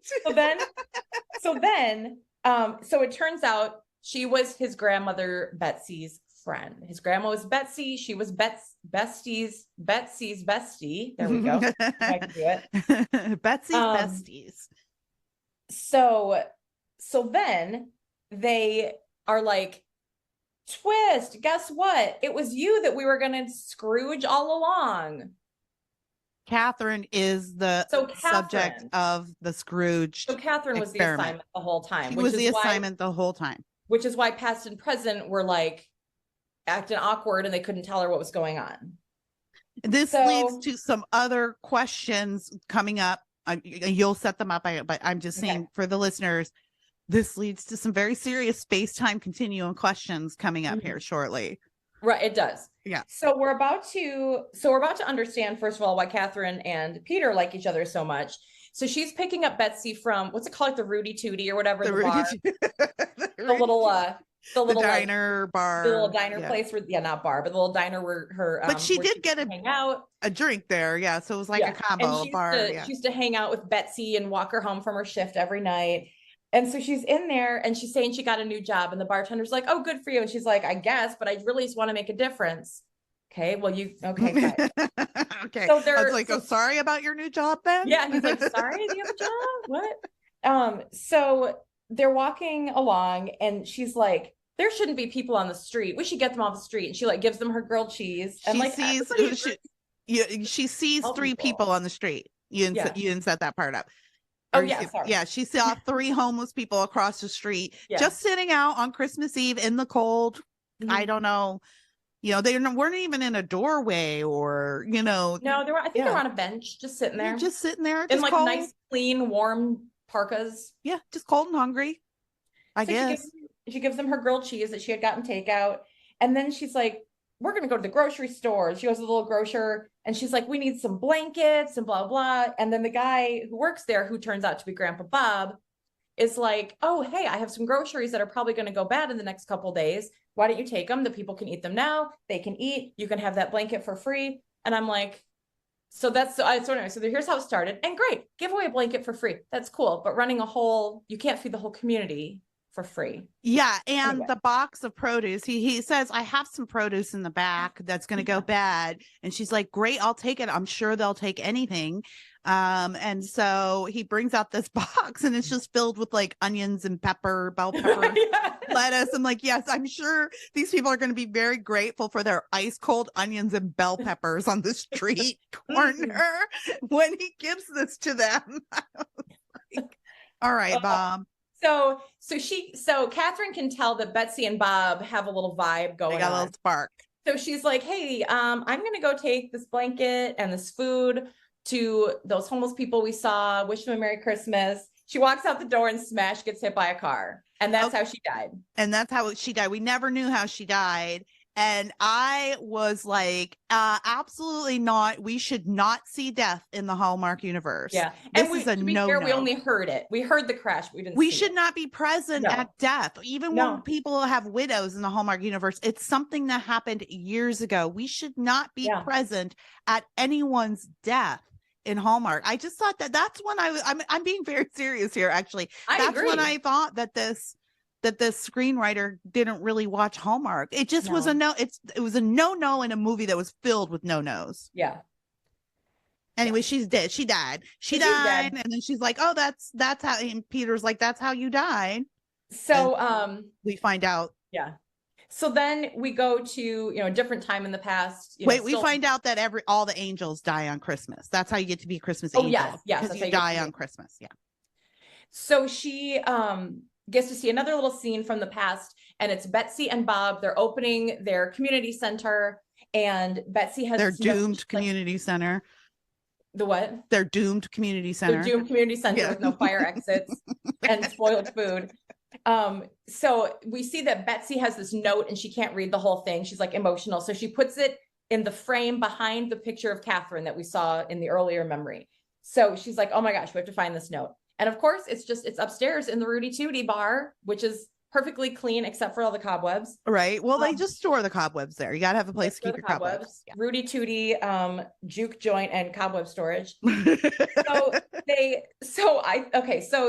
So it turns out she was his grandmother, Betsy's friend. His grandma was Betsy. She was Betsy's bestie. There we go. I can do it. Betsy's besties. So then they are like, twist, guess what? It was you that we were going to Scrooge all along. Catherine is the subject of the Scrooge. So Catherine was experiment. The assignment the whole time. She was the assignment the whole time. Which is why past and present were like acting awkward and they couldn't tell her what was going on. This leads to some other questions coming up. You'll set them up, but I'm just saying for the listeners, this leads to some very serious space-time continuum questions coming up here shortly. Right, it does. Yeah. So we're about to understand, first of all, why Catherine and Peter like each other so much. So she's picking up Betsy from, what's it called, like the Rudy Tooty or whatever, the bar, the little like diner the little bar. diner Yeah. place where, yeah, not bar, but the little diner where her But she where she did used get to hang out. a drink there. Yeah. So it was like a Yeah. And combo, a bar. Yeah. she used to hang out with Betsy and walk her home from her shift every night. And so she's in there and she's saying she got a new job. And the bartender's like, oh, good for you. And she's like, I guess, but I really just want to make a difference. Okay. Well, okay, fine. Okay. So I was like, oh, sorry about your new job then? yeah. And he's like, sorry, do you have a job? What? So they're walking along and she's like, there shouldn't be people on the street. We should get them off the street. And she like gives them her grilled cheese. And She like, sees she sees All three people. people on the street. You didn't set that part up. Oh, yeah, sorry. Yeah, she saw three homeless people across the street Yeah. just sitting out on Christmas Eve in the cold. I don't know. They weren't even in a doorway or, No, I think they were on a bench, just sitting there. Just sitting there. In Just like cold. nice, clean, warm parkas. Yeah, just cold and hungry, I guess. She gives them her grilled cheese that she had gotten takeout. And then she's like, we're going to go to the grocery store. She goes to the little grocer and she's like, we need some blankets and blah, blah. And then the guy who works there, who turns out to be Grandpa Bob, is like, oh, hey, I have some groceries that are probably going to go bad in the next couple of days. Why don't you take them? The people can eat them now. They can eat. You can have that blanket for free. And I'm like, so here's how it started. And great, give away a blanket for free. That's cool. But you can't feed the whole community for free. Yeah, and the box of produce, he says, I have some produce in the back that's going to go bad. And she's like, great, I'll take it. I'm sure they'll take anything. And so he brings out this box and it's just filled with like onions and bell pepper, lettuce. I'm like, yes, I'm sure these people are going to be very grateful for their ice cold onions and bell peppers on the street corner when he gives this to them. Like, all right, Bob. So Catherine can tell that Betsy and Bob have a little vibe going on. They got a little spark. So she's like, hey, I'm going to go take this blanket and this food to those homeless people we saw, wish them a Merry Christmas. She walks out the door and gets hit by a car. And that's how she died. And that's how she died. We never knew how she died. And I was like, absolutely not. We should not see death in the Hallmark universe. Yeah. This is a no. We only heard it. We heard the crash. We should not be present at death. Even when people have widows in the Hallmark universe, it's something that happened years ago. We should not be present at anyone's death in Hallmark. I just thought that's when I'm being very serious here. Actually, that's when I thought that this screenwriter didn't really watch Hallmark. It just was it was a no in a movie that was filled with no-nos. Yeah. Anyway, she's dead. She died. She died. And then she's like, oh, that's how, and Peter's like, that's how you died. So we find out. Yeah. So then we go to, a different time in the past. We find out that all the angels die on Christmas. That's how you get to be Christmas angel. Yes. Because you die on Christmas. Yeah. So she gets to see another little scene from the past, and it's Betsy and Bob. They're opening their community center, and Betsy has their doomed community center. The what? Their doomed community center. Their doomed community center with no fire exits and spoiled food. So we see that Betsy has this note and she can't read the whole thing. She's like emotional. So she puts it in the frame behind the picture of Catherine that we saw in the earlier memory. So she's like, oh my gosh, we have to find this note. And of course, it's upstairs in the Rudy Tooty bar, which is perfectly clean except for all the cobwebs. Right. Well, they just store the cobwebs there. You got to have a place to keep your cobwebs. Yeah. Rudy Tooty, juke joint and cobweb storage. So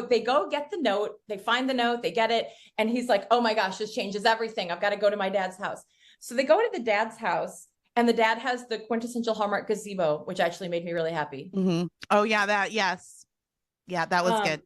they go get the note, they find the note, they get it. And he's like, oh my gosh, this changes everything. I've got to go to my dad's house. So they go to the dad's house and the dad has the quintessential Hallmark gazebo, which actually made me really happy. Mm-hmm. Oh yeah, yes. Yeah, that was good.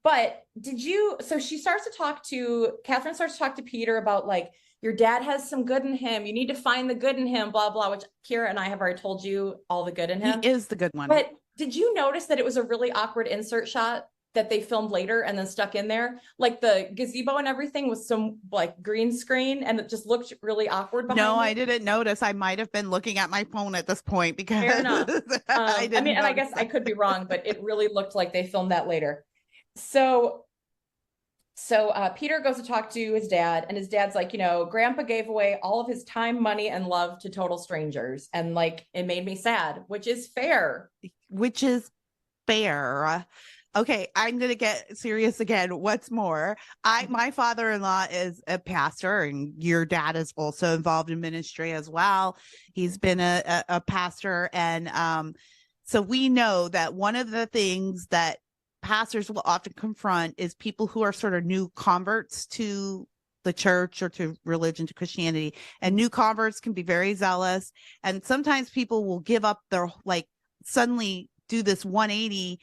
But Catherine starts to talk to Peter about like, your dad has some good in him. You need to find the good in him, blah, blah, which Kira and I have already told you all the good in him. He is the good one. But did you notice that it was a really awkward insert shot that they filmed later and then stuck in there? Like the gazebo and everything was some like green screen and it just looked really awkward behind No, it. I didn't notice. I might have been looking at my phone at this point because fair enough. I I guess I could be wrong, but it really looked like they filmed that later. So So Peter goes to talk to his dad, and his dad's like, Grandpa gave away all of his time, money, and love to total strangers. And like, it made me sad, which is fair. Which is fair. Okay, I'm gonna get serious again. What's more, my father-in-law is a pastor, and your dad is also involved in ministry as well. He's been a pastor, and so we know that one of the things that pastors will often confront is people who are sort of new converts to the church or to religion, to Christianity. And new converts can be very zealous, and sometimes people will give up their, like, suddenly do this 180,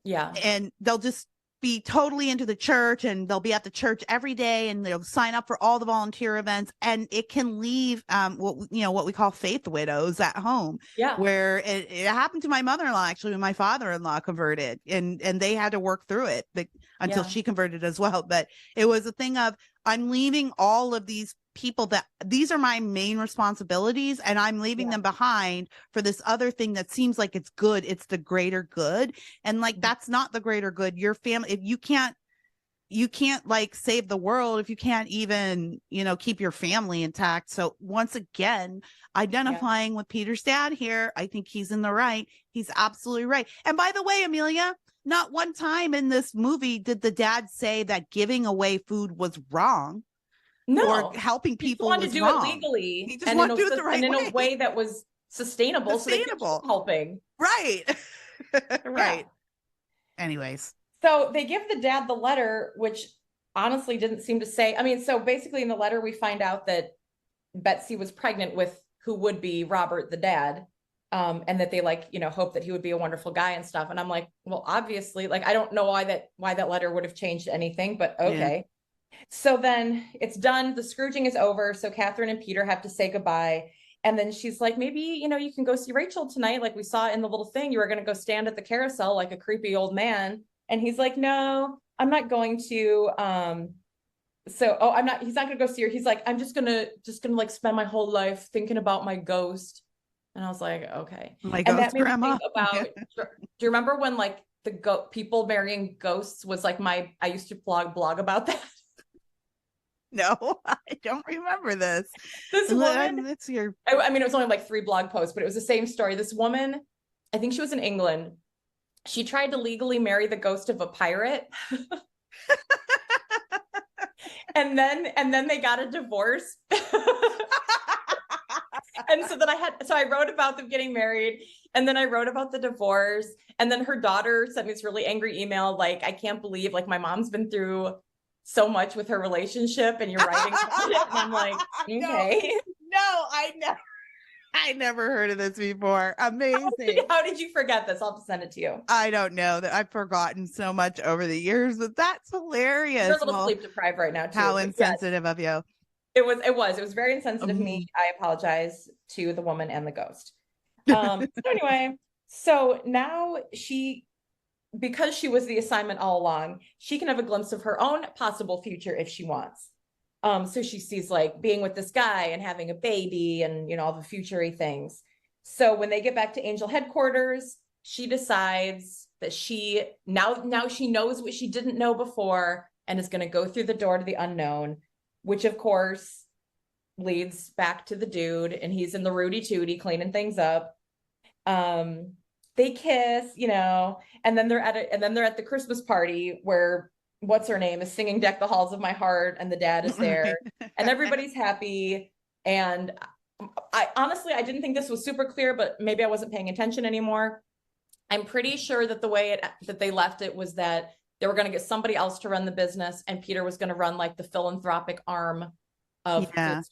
Yeah. and they'll just be totally into the church, and they'll be at the church every day, and they'll sign up for all the volunteer events, and it can leave what we call faith widows at home. Yeah. Where it happened to my mother-in-law, actually, when my father-in-law converted, and they had to work through it until she converted as well. But it was a thing of, I'm leaving all of these people that these are my main responsibilities, and I'm leaving them behind for this other thing that seems like it's good. It's the greater good. And like, that's not the greater good. Your family, if you can't like save the world, if you can't even, keep your family intact. So once again, identifying with Peter's dad here, I think he's in the right. He's absolutely right. And by the way, Amelia, not one time in this movie did the dad say that giving away food was wrong. No, or helping people wanted was to do wrong. it legally. He just wanted to do it the right in way. a way that was sustainable. So they kept helping. Right. Right. Yeah. Anyways. So they give the dad the letter, which honestly didn't seem to say. I mean, so basically in the letter, we find out that Betsy was pregnant with who would be Robert, the dad. And that they hope that he would be a wonderful guy and stuff. And I'm like, well, obviously, like, I don't know why that letter would have changed anything, but okay. Yeah. So then it's done. The Scrooging is over. So Catherine and Peter have to say goodbye. And then she's like, maybe, you can go see Rachel tonight. Like we saw in the little thing, you were going to go stand at the carousel like a creepy old man. And he's like, no, I'm not going to. He's not going to go see her. He's like, I'm just going to like spend my whole life thinking about my ghost. And I was like, okay. My ghost grandma. Do you remember when like the people marrying ghosts was like I used to blog about that. No, I don't remember this. This woman, it's your. I mean, it was only like 3 blog posts, but it was the same story. This woman, I think she was in England. She tried to legally marry the ghost of a pirate. and then they got a divorce. And so then I wrote about them getting married, and then I wrote about the divorce. And then her daughter sent me this really angry email. Like, I can't believe, like, my mom's been through so much with her relationship and you're writing about it. And I'm like, okay. No, I never heard of this before. Amazing. How did you forget this? I'll have to send it to you. I don't know, that I've forgotten so much over the years, but that's hilarious. You're a little sleep deprived right now too. How insensitive of you. It was very insensitive of me. I apologize to the woman and the ghost. So anyway, so now because she was the assignment all along, she can have a glimpse of her own possible future if she wants. So she sees like being with this guy and having a baby and, all the future-y things. So when they get back to Angel headquarters, she decides that now she knows what she didn't know before and is going to go through the door to the unknown, which of course leads back to the dude, and he's in the Rudy Tooty cleaning things up. They kiss, and then they're at the Christmas party where what's her name is singing Deck the Halls of My Heart, and the dad is there and everybody's happy. And I honestly didn't think this was super clear, but maybe I wasn't paying attention anymore. I'm pretty sure that the way that they left it was that they were going to get somebody else to run the business, and Peter was going to run like the philanthropic arm of that's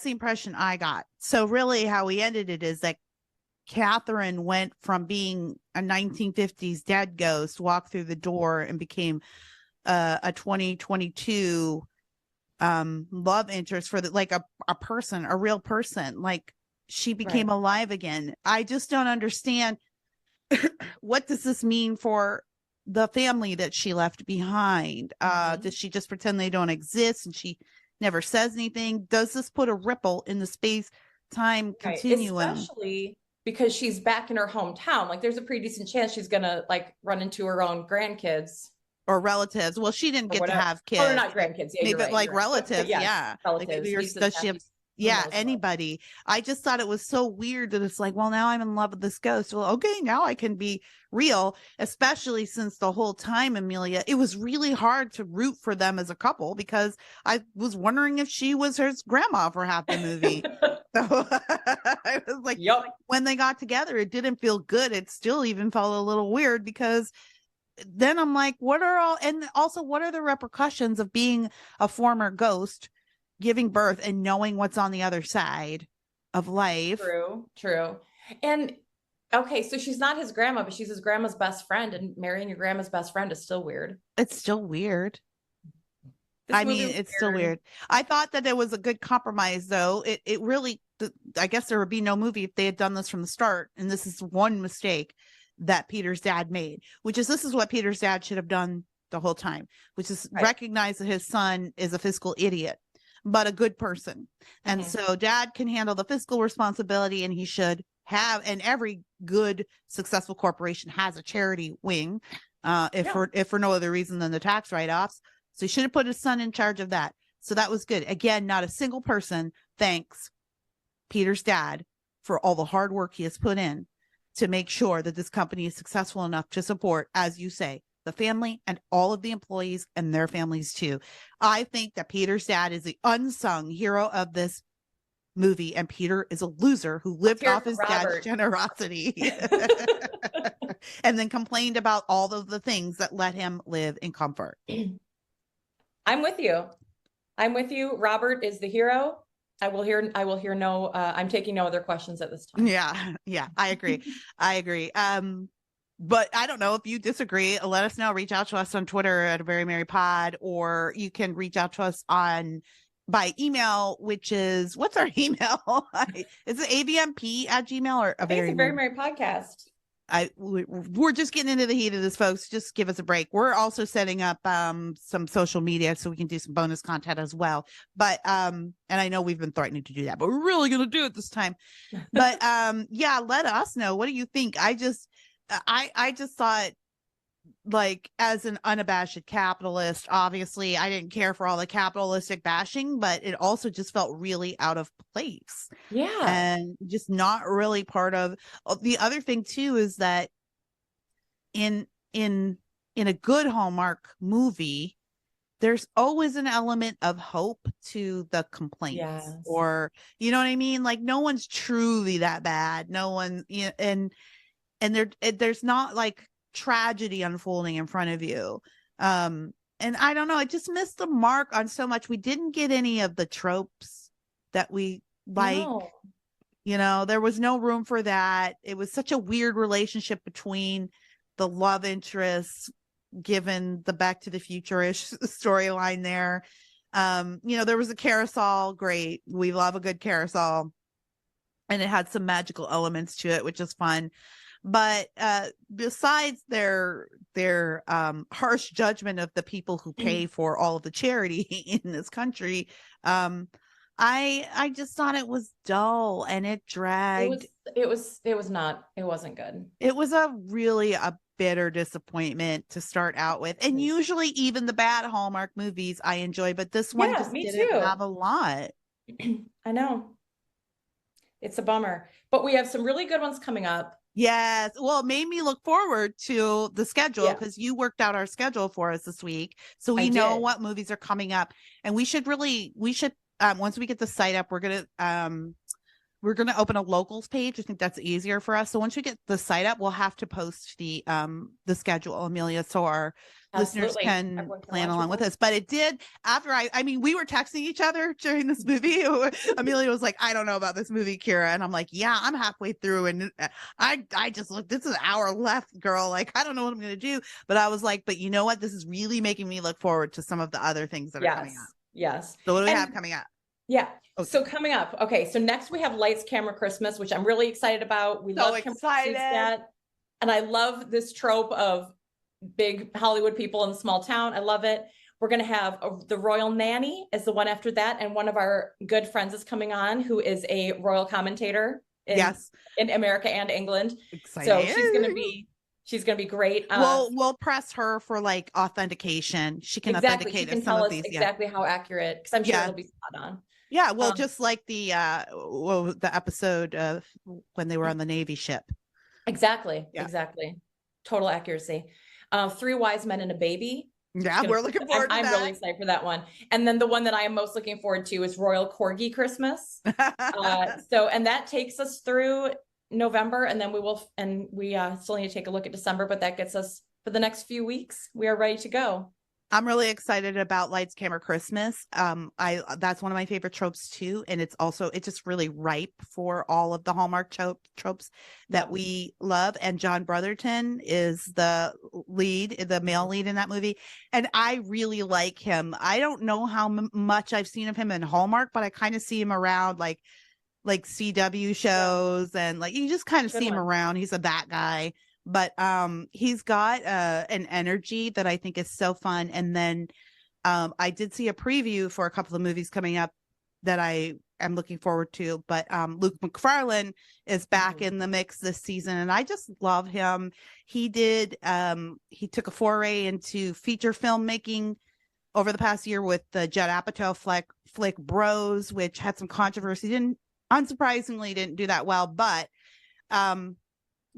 the impression I got. So really how we ended it is that Catherine went from being a 1950s dead ghost, walked through the door, and became a 2022 love interest for a person, a real person. Like, she became alive again. I just don't understand what does this mean for the family that she left behind. Does she just pretend they don't exist and she never says anything? Does this put a ripple in the space-time continuum? Especially because she's back in her hometown. Like, there's a pretty decent chance she's gonna like run into her own grandkids. or relatives. Well, she didn't or get to whatever. have Oh, they're kids, not grandkids. Yeah, maybe you're but right. like You're right. But relatives, yes, yeah. Like maybe relatives, your nieces, does she have nephews, who yeah, knows what. anybody. I just thought it was so weird that it's like, well, now I'm in love with this ghost. Well, okay, now I can be real, especially since the whole time, Amelia, it was really hard to root for them as a couple because I was wondering if she was her grandma for half the movie. So I was like, Yep. when they got together, it didn't feel good. It still even felt a little weird because then I'm like, what are all, and also what are the repercussions of being a former ghost, giving birth and knowing what's on the other side of life? True. And okay, so she's not his grandma, but she's his grandma's best friend, and marrying your grandma's best friend is still weird. It's still weird. This I movie mean, was it's still weird. weird. I thought that it was a good compromise, though. It really, I guess there would be no movie if they had done this from the start. And this is one mistake that Peter's dad made, which is this is what Peter's dad should have done the whole time, which is Right. recognize that his son is a fiscal idiot, but a good person. And Mhm. so dad can handle the fiscal responsibility, and he should have, and every good, successful corporation has a charity wing, Yeah. if for no other reason than the tax write-offs. So he should have put his son in charge of that. So that was good. Again, not a single person thanks Peter's dad for all the hard work he has put in to make sure that this company is successful enough to support, as you say, the family and all of the employees and their families too. I think that Peter's dad is the unsung hero of this movie, and Peter is a loser who lived Here off for his dad's Robert. generosity and then complained about all of the things that let him live in comfort. I'm with you. I'm with you. Robert is the hero. I will hear no, I'm taking no other questions at this time. Yeah, I agree. I agree. But I don't know if you disagree. Let us know. Reach out to us on Twitter at a Very Merry Pod, or you can reach out to us on by email, which is what's our email? Is it avmp@gmail or a I think it's very a very merry? merry podcast. We're just getting into the heat of this, folks. Just give us a break. We're also setting up some social media so we can do some bonus content as well. But and I know we've been threatening to do that, but we're really gonna do it this time. But yeah, let us know. What do you think? I just thought, like, as an unabashed capitalist, obviously I didn't care for all the capitalistic bashing, but it also just felt really out of place Yeah. and just not really part of the other thing too is that in in in a good Hallmark movie, there's always an element of hope to the complaints, Yes. or you know what I mean? Like no one's truly that bad. No one, and there's not like tragedy unfolding in front of you. And I don't know, I just missed the mark on so much. We didn't get any of the tropes that we like. No. There was no room for that. It was such a weird relationship between the love interests, given the Back to the Future-ish storyline there. There was a carousel. Great. We love a good carousel. And it had some magical elements to it, which is fun. But besides their harsh judgment of the people who pay for all of the charity in this country, I just thought it was dull and it dragged. It wasn't good. It was a bitter disappointment to start out with. And usually even the bad Hallmark movies I enjoy, but this one Yeah, just me didn't too. have a lot. I know. It's a bummer. But we have some really good ones coming up. Yes. Well, it made me look forward to the schedule because you worked out our schedule for us this week. So we know what movies are coming up. And we should once we get the site up, we're gonna open a locals page. I think that's easier for us. So once we get the site up, we'll have to post the schedule, Amelia, so our listeners can plan along with us. But it did after I mean, we were texting each other during this movie. Amelia was like, I don't know about this movie, Kira. And I'm like, yeah, I'm halfway through. And I just looked, this is an hour left, girl. Like, I don't know what I'm gonna do. But I was like, but you know what? This is really making me look forward to some of the other things that are coming up. Yes. So what do we have coming up? Yeah. Okay. So coming up, okay. So next we have Lights, Camera, Christmas, which I'm really excited about. We love excited. And I love this trope of big Hollywood people in a small town. I love it. We're going to have The Royal Nanny is the one after that. And one of our good friends is coming on who is a royal commentator in America and England. Exciting. So she's going to be She's going to be great. We'll press her for like authentication. She can Exactly. She authenticate can us some tell of us these. exactly how accurate, because I'm sure it'll be spot on. Yeah, well, Um, just like the episode of when they were on the Navy ship. exactly. Yeah. Exactly. Total accuracy. Three Wise Men and a Baby. Yeah, we're looking forward to I'm that. really excited for that one. And then the one that I am most looking forward to is Royal Corgi Christmas. And that takes us through November, and then we still need to take a look at December, but that gets us for the next few weeks. We are ready to go. I'm really excited about Lights Camera Christmas. That's one of my favorite tropes too, and it's just really ripe for all of the Hallmark tropes that we love. And John Brotherton is the male lead in that movie, and I really like him. I don't know how much I've seen of him in Hallmark, but I kind of see him around like CW shows, and like you just kind of see him around. He's that guy. But he's got an energy that I think is so fun. And then I did see a preview for a couple of movies coming up that I am looking forward to. But Luke McFarlane is back in the mix this season, and I just love him. He took a foray into feature filmmaking over the past year with the Judd Apatow flick Bros, which had some controversy. Unsurprisingly didn't do that well, but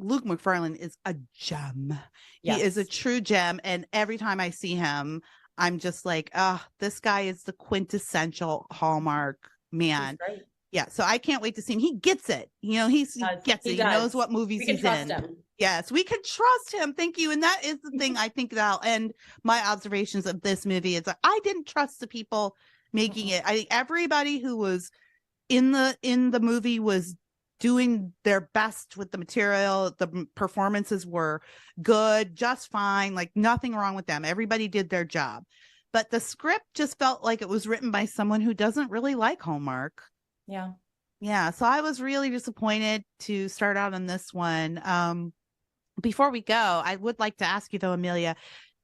Luke McFarlane is a gem. Yes. He is a true gem. And every time I see him, I'm just like, oh, this guy is the quintessential Hallmark man. Yeah. So I can't wait to see him. He gets it. He gets it. He knows what movies he's in. Him. Yes, we can trust him. Thank you. And that is the thing I think that'll end my observations of this movie is that I didn't trust the people making it. I think everybody who was in the movie was doing their best with the material. The performances were good, just fine, like nothing wrong with them. Everybody did their job. But the script just felt like it was written by someone who doesn't really like Hallmark. Yeah. Yeah. So I was really disappointed to start out on this one. Before we go, I would like to ask you though, Amelia,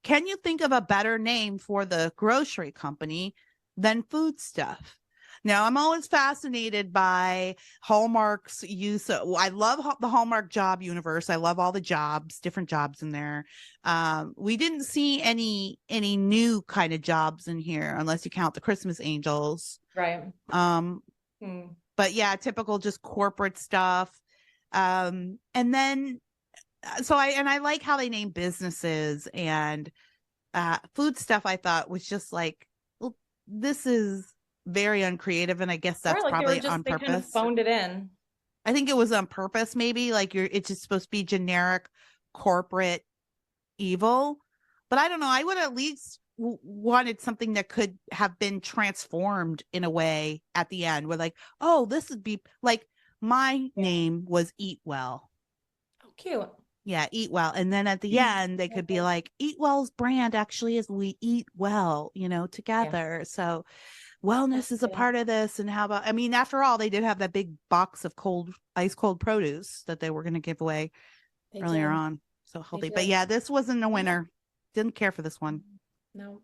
can you think of a better name for the grocery company than Food Stuff? Now, I'm always fascinated by Hallmark's use of, I love the Hallmark job universe. I love all the jobs, different jobs in there. We didn't see any new kind of jobs in here, unless you count the Christmas Angels. Right. But yeah, typical just corporate stuff. And then, I like how they name businesses, and Food Stuff I thought was just like, well, this is very uncreative, and I guess that's probably on purpose. They kind of phoned it in. I think it was on purpose, maybe like it's just supposed to be generic corporate evil, but I don't know. I would at least wanted something that could have been transformed in a way at the end, where like, oh, this would be like my name was Eat Well. Oh, cute. Yeah, Eat Well. And then at the end, they could be like, Eat Well's brand actually is we eat well, together. Yeah. So wellness is a part of this. And how about, after all, they did have that big box of ice cold produce that they were going to give away earlier on. So healthy. But yeah, this wasn't a winner. Didn't care for this one. No.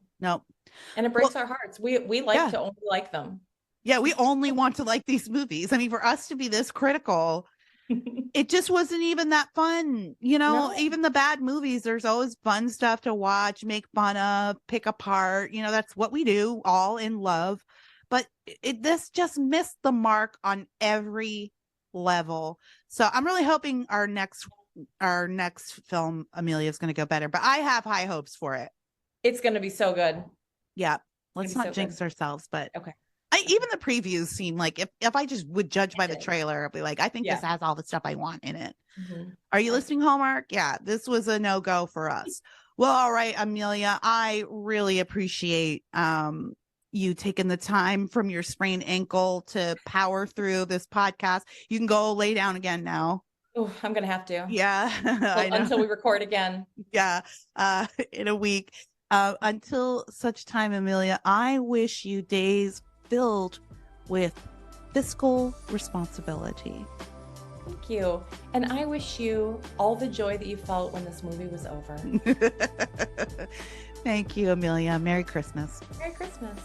And it breaks our hearts. We like to only like them. Yeah, we only want to like these movies. For us to be this critical, it just wasn't even that fun. No. Even the bad movies, there's always fun stuff to watch, make fun of, pick apart. That's what we do, all in love. But this just missed the mark on every level. So I'm really hoping our next film, Amelia, is going to go better. But I have high hopes for it. It's going to be so good. Yeah. Let's not jinx ourselves, but okay. Even the previews seem like if I just would judge by the trailer, I'd be like, I think this has all the stuff I want in it. Mm-hmm. Are you listening, Hallmark? Yeah, this was a no-go for us. Well, all right, Amelia, I really appreciate you taking the time from your sprained ankle to power through this podcast. You can go lay down again now. Oh, I'm going to have to. Yeah. Until we record again. Yeah, in a week. Until such time, Amelia, I wish you days filled with fiscal responsibility. Thank you. And I wish you all the joy that you felt when this movie was over. Thank you, Amelia. Merry Christmas. Merry Christmas.